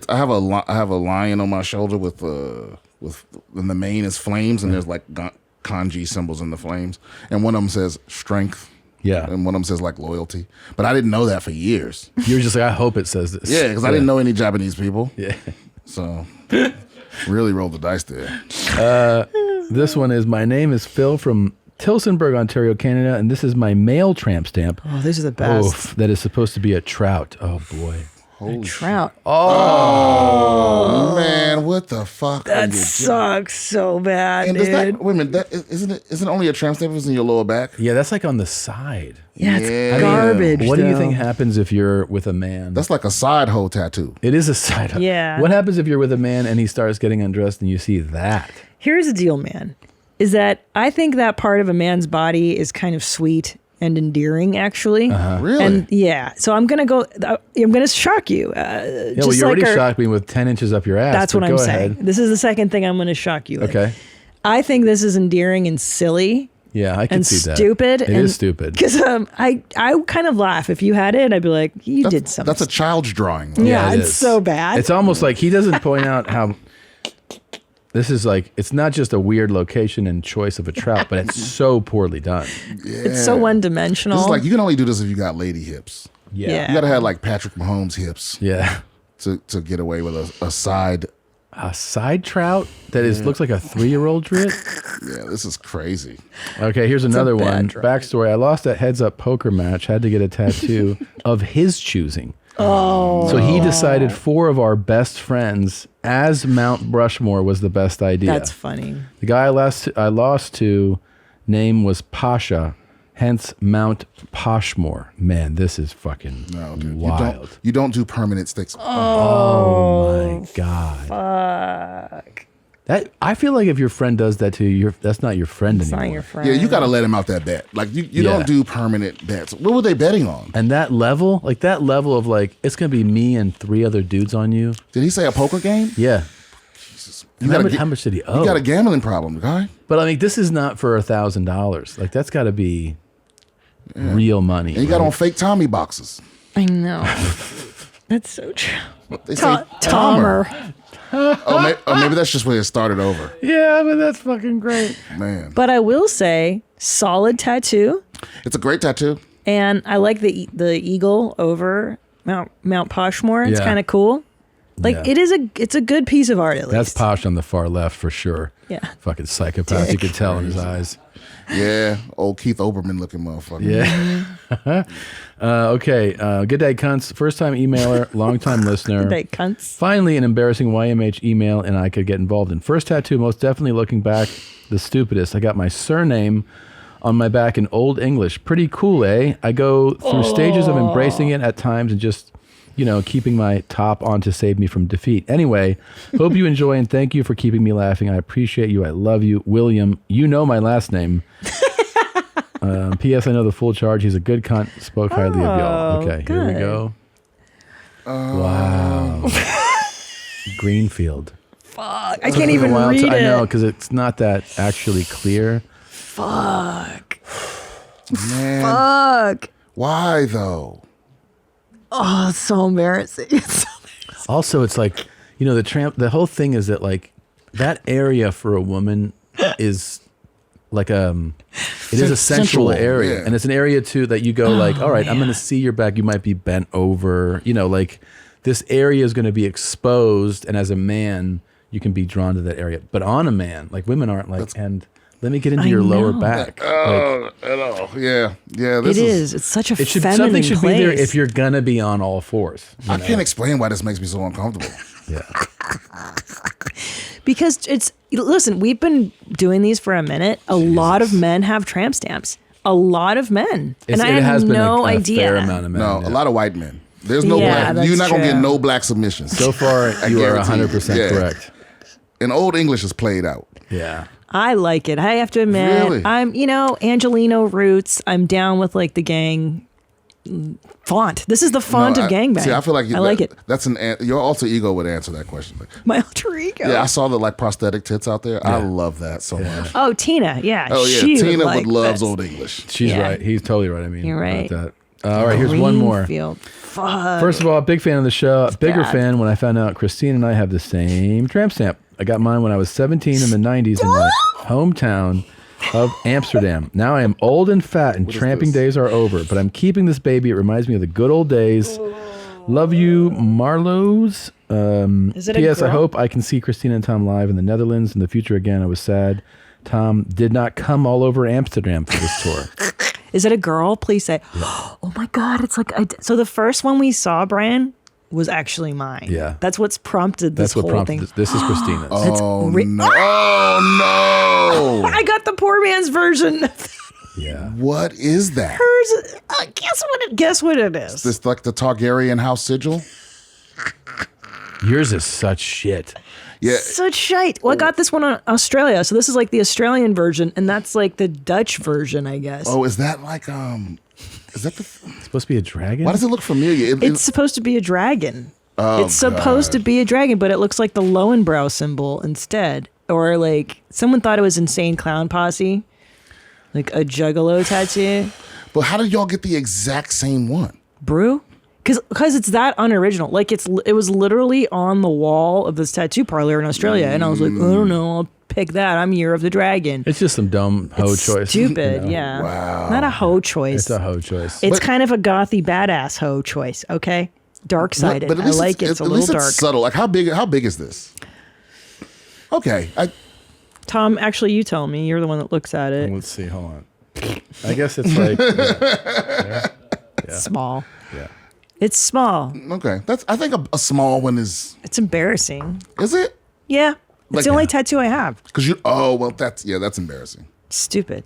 I have a lion on my shoulder with and the mane is flames, and there's like kanji symbols in the flames, and one of them says strength. Yeah. And one of them says like loyalty. But I didn't know that for years. You were just like, I hope it says this. Yeah, because I didn't know any Japanese people. Yeah. So really rolled the dice there. This one is, my name is Phil from Tillsonburg, Ontario, Canada, and this is my male tramp stamp. Oh, these are the best. That is supposed to be a trout. Oh, boy. Holy trout. Oh, man, what the fuck? That sucks so bad, and dude. Wait a minute, isn't it only a tramp stamp if it's in your lower back? Yeah, that's like on the side. Yeah, it's garbage. What do you think happens if you're with a man? That's like a side hoe tattoo. It is a side hoe. Yeah. What happens if you're with a man and he starts getting undressed and you see that? Here's the deal, man. is that I think that part of a man's body is kind of sweet and endearing, actually. Really? And yeah, so I'm gonna shock you. Yeah, well, you already shocked me with 10 inches up your ass. That's what I'm saying. Ahead. This is the second thing I'm gonna shock you with. Okay. I think this is endearing and silly. Yeah, I can and see that. Stupid. It is stupid. Because I kind of laugh. If you had it, I'd be like, you did something. That's a child's drawing. Yeah, it it's is. so bad. It's almost like he doesn't point out how this is like, it's not just a weird location and choice of a trout, but it's so poorly done. Yeah. It's so one-dimensional. This is like, you can only do this if you got lady hips. Yeah. You got to have like Patrick Mahomes hips. Yeah. To get away with a side. A side trout that looks like a 3-year-old drit? Yeah, this is crazy. Okay, here's another one. Backstory. I lost a heads-up poker match, had to get a tattoo of his choosing. Oh. So he decided 4 of our best friends as Mount Rushmore was the best idea. That's funny. The guy I lost to name was Pasha, hence Mount Poshmore. Man, this is fucking wild. You don't do permanent sticks. Oh my God. Fuck. That I feel like if your friend does that to you, that's not your friend anymore. Not your friend. Yeah, you got to let him out that bet. Like you don't do permanent bets. What were they betting on? And that level of like, it's going to be me and 3 other dudes on you. Did he say a poker game? Yeah. How much did he owe? You got a gambling problem, guy. But I mean, this is not for $1,000. Like that's got to be real money. And you got on fake Tommy boxes. I know. That's so true. They say Tomer. Maybe that's just where it started over. Yeah, but that's fucking great. Man. But I will say, solid tattoo. It's a great tattoo. And I like the eagle over Mount Poshmore. It's kind of cool. Like it's a good piece of art at least. That's Posh on the far left for sure. Yeah. Fucking psychopath. You could tell in his eyes. Yeah, old Keith Olbermann looking motherfucker. Yeah. Okay. Good day, cunts. First time emailer, long time listener. Good day, cunts. Finally, an embarrassing YMH email and I could get involved in. First tattoo, most definitely looking back, the stupidest. I got my surname on my back in Old English. Pretty cool, eh? I go through stages of embracing it at times and just, keeping my top on to save me from defeat. Anyway, hope you enjoy and thank you for keeping me laughing. I appreciate you. I love you. William, you know my last name. P.S. I know the full charge. He's a good cunt. Spoke highly of y'all. Okay, good. Here we go. Wow. Greenfield. Fuck. I can't even read it. I know, because it's not that actually clear. Fuck. Man. Fuck. Why, though? Oh, it's so embarrassing. Also, it's like, the whole thing is that, like, that area for a woman is like it is a sensual area. Yeah. And it's an area too that you go like, all right, I'm going to see your back. You might be bent over, like this area is going to be exposed. And as a man, you can be drawn to that area, but on a man, like women aren't like, and let me get into your lower back. Yeah. It is. It's such a feminine something should place. be there if you're going to be on all fours. I can't explain why this makes me so uncomfortable. Yeah. Because listen, we've been doing these for a minute. A lot of men have tramp stamps. A lot of men. And I had no idea. Fair amount of men. No, a lot of white men. There's no black. You're not going to get no black submissions. So far, you are 100% correct. And Old English is played out. Yeah. I like it. I have to admit, Really? I'm, Angelino roots. I'm down with like the gang font. This is the font of gangbang. See, I feel like I like it. That's your alter ego would answer that question. My alter ego. Yeah, I saw the like prosthetic tits out there. Yeah. I love that so much. Oh, Tina. Yeah. Oh yeah, she Tina would loves this. Old English. She's right. He's totally right. I mean, You're right. About that. All right, here's one more. Greenfield. Fuck. First of all, big fan of the show. Bigger Dad. fan when I found out Christina and I have the same tramp stamp. I got mine when I was 17 in the 90s in my hometown of Amsterdam. Now I am old and fat and tramping days are over, but I'm keeping this baby. It reminds me of the good old days. Love you, Marlowe's. Is it a P.S. I girl? hope I can see Christina and Tom live in the Netherlands in the future again. I was sad Tom did not come all over Amsterdam for this tour. Is it a girl? Please say. Oh my God! It's like so. The first one we saw, Brian, was actually mine. Yeah. That's what's prompted this That's what whole prompted thing. this is Christina's. Oh That's no! Oh no! I got the poor man's version. Yeah. What is that? Hers. Guess what it is. This like the Targaryen house sigil? Yours is such shit. Yeah. Such shite. Well, I got this one on Australia, so this is like the Australian version, and that's like the Dutch version, I guess. Oh, is that like is that It's supposed to be a dragon? Why does it look familiar? It's supposed to be a dragon. Oh, it's supposed to be a dragon, but it looks like the Lowenbrow symbol instead. Or like someone thought it was Insane Clown Posse, like a juggalo tattoo. But how did y'all get the exact same one? Brew? Because it's that unoriginal. Like it was literally on the wall of this tattoo parlor in Australia, and I was like, I don't know, I'll pick that. I'm Year of the Dragon. It's just some dumb hoe choice. Stupid, you know? yeah. Wow. Not a hoe choice. It's a hoe choice. It's kind of a gothy badass hoe choice. Okay, dark sided. But I like it. It's a at little least dark. It's subtle. Like how big is this? Okay, Tom, actually, you tell me. You're the one that looks at it. Let's see. Hold on. I guess it's like yeah. Small. Yeah. It's small. Okay, I think a small one is. It's embarrassing. Is it? Yeah. It's Like- the only tattoo I have. Because you. Oh well, that's embarrassing. Stupid.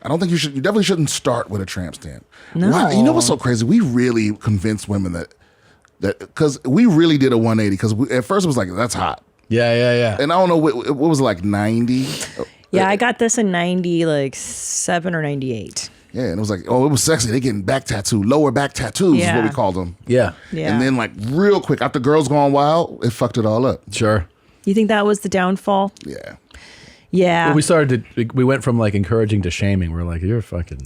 I don't think you should. You definitely shouldn't start with a tramp stamp. No. Wow, you know what's so crazy? We really convinced women that because we really did a 180. Because at first it was like that's hot. Yeah. And I don't know what was it like 90. Yeah, I got this in 97 or 98. Yeah, and it was like, oh, it was sexy. They getting back tattoo, lower back tattoos is what Yeah. we called them. Yeah. Yeah. And then like real quick, after Girls Gone Wild, it fucked it all up. Sure. You think that was the downfall? Yeah. Yeah. Well, we went from like encouraging to shaming. We're like, you're fucking.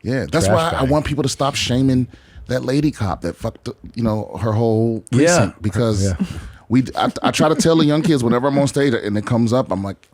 Yeah, that's trash why I bag. want people to stop shaming that lady cop that fucked, her whole precinct. Yeah. Because Yeah. I try to tell the young kids whenever I'm on stage and it comes up, I'm like,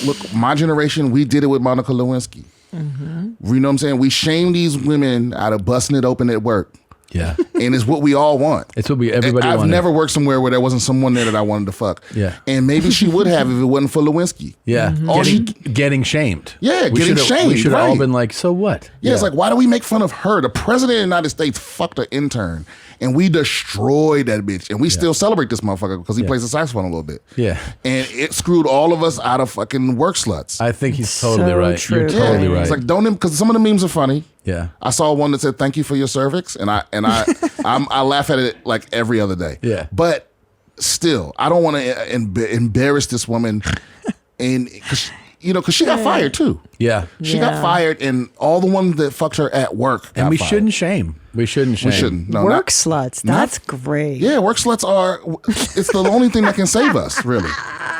look, my generation, we did it with Monica Lewinsky. Mm-hmm. You know what I'm saying? We shame these women out of busting it open at work. Yeah. And it's what we all want. It's what everybody I've wanted. never worked somewhere where there wasn't someone there that I wanted to fuck. Yeah. And maybe she would have if it wasn't for Lewinsky. Yeah. Mm-hmm. Getting shamed. Yeah, We getting should've- shamed, We should have all right. been like, so what? Yeah, it's like, why do we make fun of her? The president of the United States fucked an intern, and we destroyed that bitch, and we still celebrate this motherfucker because he plays the saxophone a little bit. Yeah. And it screwed all of us out of fucking work sluts. I think he's totally so right. true. You're totally right. It's like because some of the memes are funny. Yeah. I saw one that said "Thank you for your cervix," and I I laugh at it like every other day. Yeah. But still, I don't want to embarrass this woman, and because she got fired too. Yeah. She got fired, and all the ones that fucked her at work got And we fired. shouldn't shame. We shouldn't shame. We shouldn't. No, Work sluts. That's great. Yeah, work sluts are. It's the only thing that can save us, really.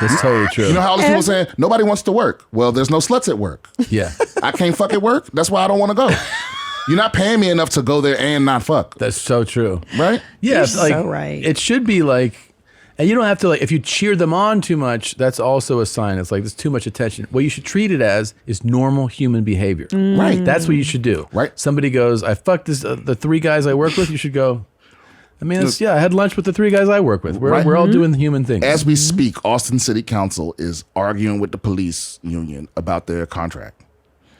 That's totally true. You know how all these people saying nobody wants to work. Well, there's no sluts at work. Yeah. I can't fuck at work. That's why I don't want to go. You're not paying me enough to go there and not fuck. That's so true. Right? Yeah. You're it's like, so right. It should be like, and you don't have to like, if you cheer them on too much, that's also a sign. It's like, there's too much attention. What you should treat it as is normal human behavior. Right. That's what you should do. Right. Somebody goes, I fucked the 3 guys I work with. You should go, I mean, I had lunch with the 3 guys I work with. We're, Right. we're all doing the human thing. As we speak, Austin City Council is arguing with the police union about their contract.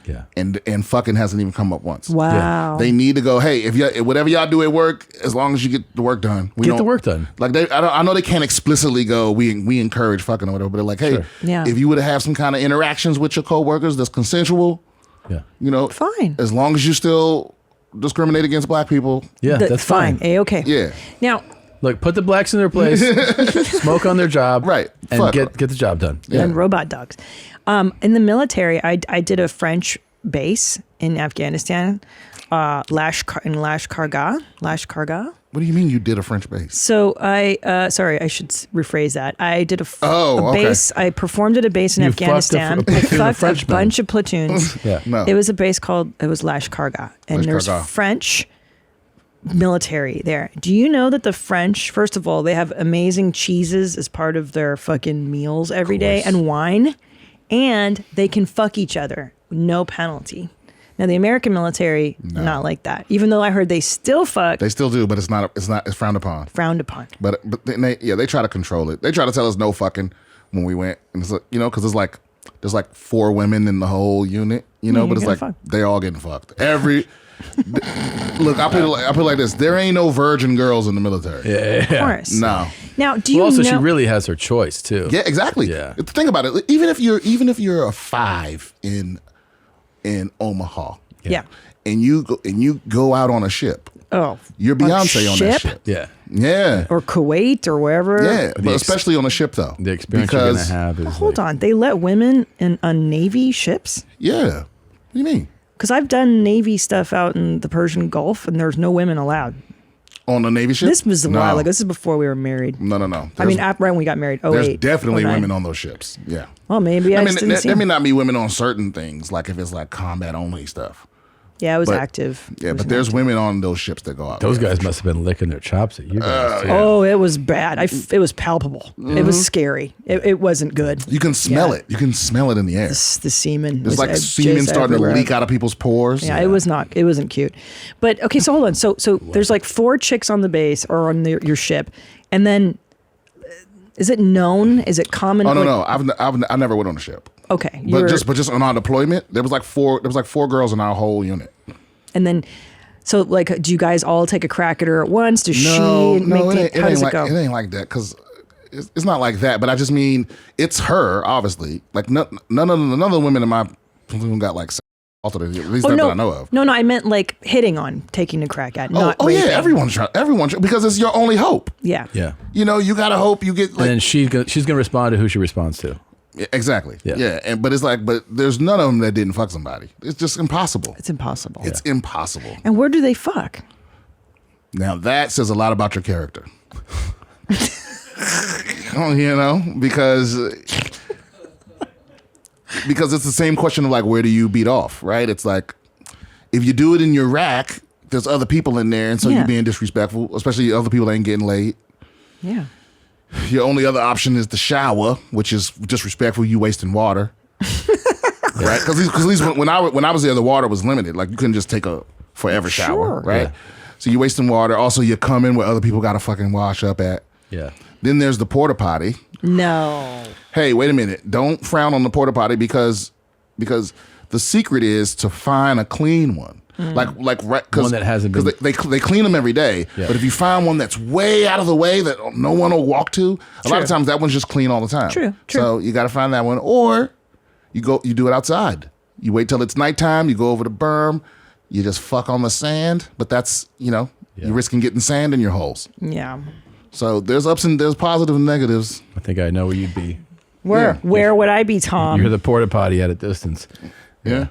Yeah. And fucking hasn't even come up once. Wow. They need to go, hey, if whatever y'all do at work, as long as you get the work done. Get the work done. Like I know they can't explicitly go, we encourage fucking or whatever, but they're like, hey, Sure. Yeah. if you would have some kind of interactions with your coworkers that's consensual, Yeah. Fine. as long as you still discriminate against black people. Yeah, that's fine. A-okay. Yeah. Now, Look, put the blacks in their place, smoke on their job, Right. and Fuck. get the job done. and robot dogs. In the military, I did a French base in Afghanistan, Lashkargah. What do you mean you did a French base? So sorry, I should rephrase that. I did a okay. base. I performed at a base in You fucked Afghanistan. a platoon of I fucked a Frenchmen. bunch of platoons. Yeah. No. It was a base it was Lashkargah, and there's Lashkargah. French military there. Do you know that the French, first of all, they have amazing cheeses as part of their fucking meals every day, and wine, and they can fuck each other, no penalty. Now the American military, not like that. Even though I heard they still fuck, They still do, but it's frowned upon. frowned upon. But they try to control it. They try to tell us no fucking when we went, and it's like, because it's like there's like 4 women in the whole unit, Yeah, but you're it's gonna like fuck. they all getting fucked. Look, I put it like this: there ain't no virgin girls in the military. Yeah. Of course. No. Now, do you Well, also, know? she really has her choice too. Yeah, exactly. Yeah. Think about it. Even if you're a 5 in Omaha, yeah. and you go out on a ship, you're Beyonce on that ship. Yeah. Yeah. Or Kuwait or wherever. Yeah, but especially on a ship though. The experience you're gonna have is. Hold on, they let women on Navy ships? Yeah. What do you mean? Because I've done Navy stuff out in the Persian Gulf, and there's no women allowed. On the Navy ship? This was a while ago. This is before we were married. No. I mean, right when we got married. There's definitely women on those ships. Yeah. Well, maybe I just didn't see there them. may not be women on certain things, like if it's like combat only stuff. Yeah, it was active. Yeah, but there's women on those ships that go out. Those guys must have been licking their chops at you guys. Too. Oh, it was bad. It was palpable. It was scary. It wasn't good. You can smell it. You can smell it in the air. The semen. There's was like semen just starting everywhere. to leak out of people's pores. Yeah, it wasn't cute. But okay, so hold on. So there's like 4 chicks on the base or on your ship, and then is it known? Is it common? Oh no, I never went on a ship. Okay, but just on our deployment, there was like 4 girls in our whole unit. And then, so like, do you guys all take a crack at her at once? Does No, she make how does it like, go? It ain't like that because it's not like that. But I just mean it's her, obviously. Like none of the women in my platoon got like assaulted, at least not that I know of. No, I meant like hitting on, taking a crack at. Not yeah, raping. everyone's trying because it's your only hope. Yeah. Yeah. You know, you gotta hope you get. Like, And then she's gonna respond to who she responds to. Exactly. Yeah. But it's like, but there's none of them that didn't fuck somebody. It's just impossible. It's impossible. It's impossible. And where do they fuck? Now that says a lot about your character. You know, because it's the same question of like, where do you beat off, right? It's like, if you do it in your rack, there's other people in there, and so you're being disrespectful, especially other people ain't getting laid. Yeah. Your only other option is the shower, which is disrespectful. You wasting water, right? Because at least when I was there, the water was limited. Like you couldn't just take a forever shower, right? Yeah. So you're wasting water. Also, you're coming where other people got to fucking wash up at. Yeah. Then there's the porta potty. No. Hey, wait a minute! Don't frown on the porta potty because the secret is to find a clean one. Like right, one that hasn't been. They clean them every day. Yeah. But if you find one that's way out of the way that no one will walk to, a lot of times that one's just clean all the time. True. So you got to find that one, or you do it outside. You wait till it's nighttime. You go over the berm. You just fuck on the sand. But that's you're risking getting sand in your holes. Yeah. So there's positive and negatives. I think I know where you'd be. Where would I be, Tom? You're the porta potty at a distance. Yeah.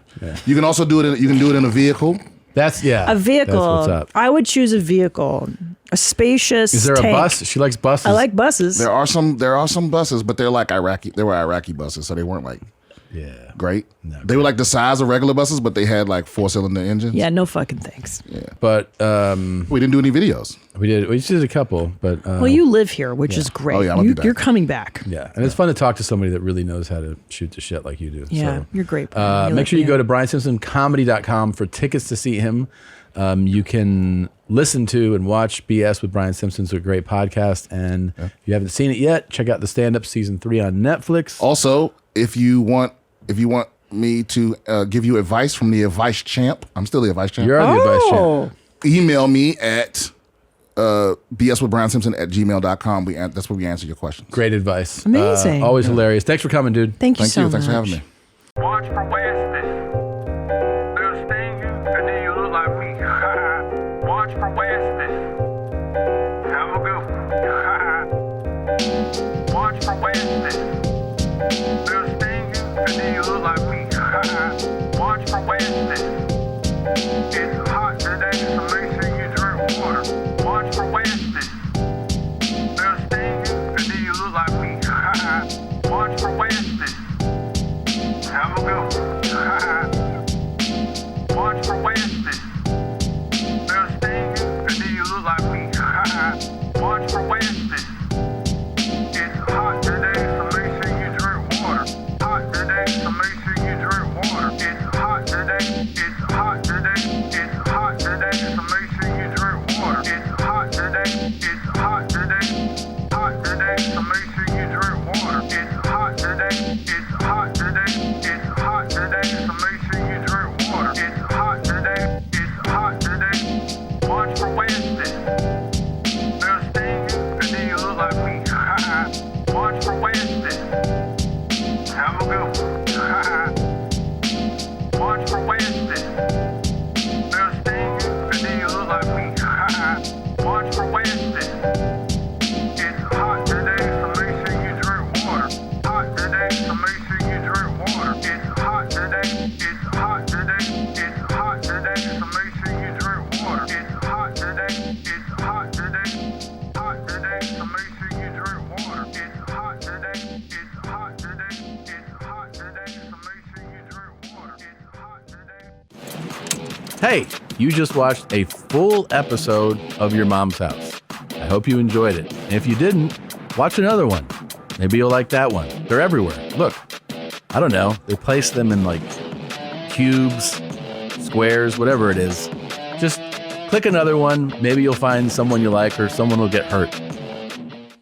You can also do it. You can do it in a vehicle. That's a vehicle. That's what's up. I would choose a vehicle, a spacious. Is there tank. a bus? She likes buses. I like buses. There are some buses, but they're like Iraqi. They were Iraqi buses, so they weren't like great. No, they were like the size of regular buses, but they had like 4-cylinder engines. Yeah, no fucking thanks. Yeah, but we didn't do any videos. We just did a couple, but well, you live here, which is great. Oh yeah, you're coming back. Yeah, and it's fun to talk to somebody that really knows how to shoot the shit like you do. Yeah, so, you're great. Make sure you go to BrianSimpsonComedy.com for tickets to see him. You can listen to and watch BS with Brian Simpson. It's a great podcast, and if you haven't seen it yet, check out the Stand Up Season 3 on Netflix. Also, if you want me to give you advice from the advice champ, I'm still the advice champ. You're the advice champ. Email me at bswithbriansimpson@gmail.com. That's where we answer your questions. Great advice. Amazing. Always hilarious. Thanks for coming, dude. Thank you so much. Thanks for having me. Watch for Waspas. They'll sting you, and then you look like me. Watch for Waspas. Have a good one. Watch for Waspas. They'll sting you, and then you look like me. Watch for Waspas. It's hot today, so make sure you drink water. Watch for Waspas. They'll sting you, and then you look like me. Watch for Waspas. Have a good one. Watch for Waspas. They'll sting you, and then you look Hey, you just watched a full episode of Your Mom's House. I hope you enjoyed it. And if you didn't, watch another one. Maybe you'll like that one. They're everywhere. Look, I don't know. They place them in like cubes, squares, whatever it is. Just click another one. Maybe you'll find someone you like or someone will get hurt.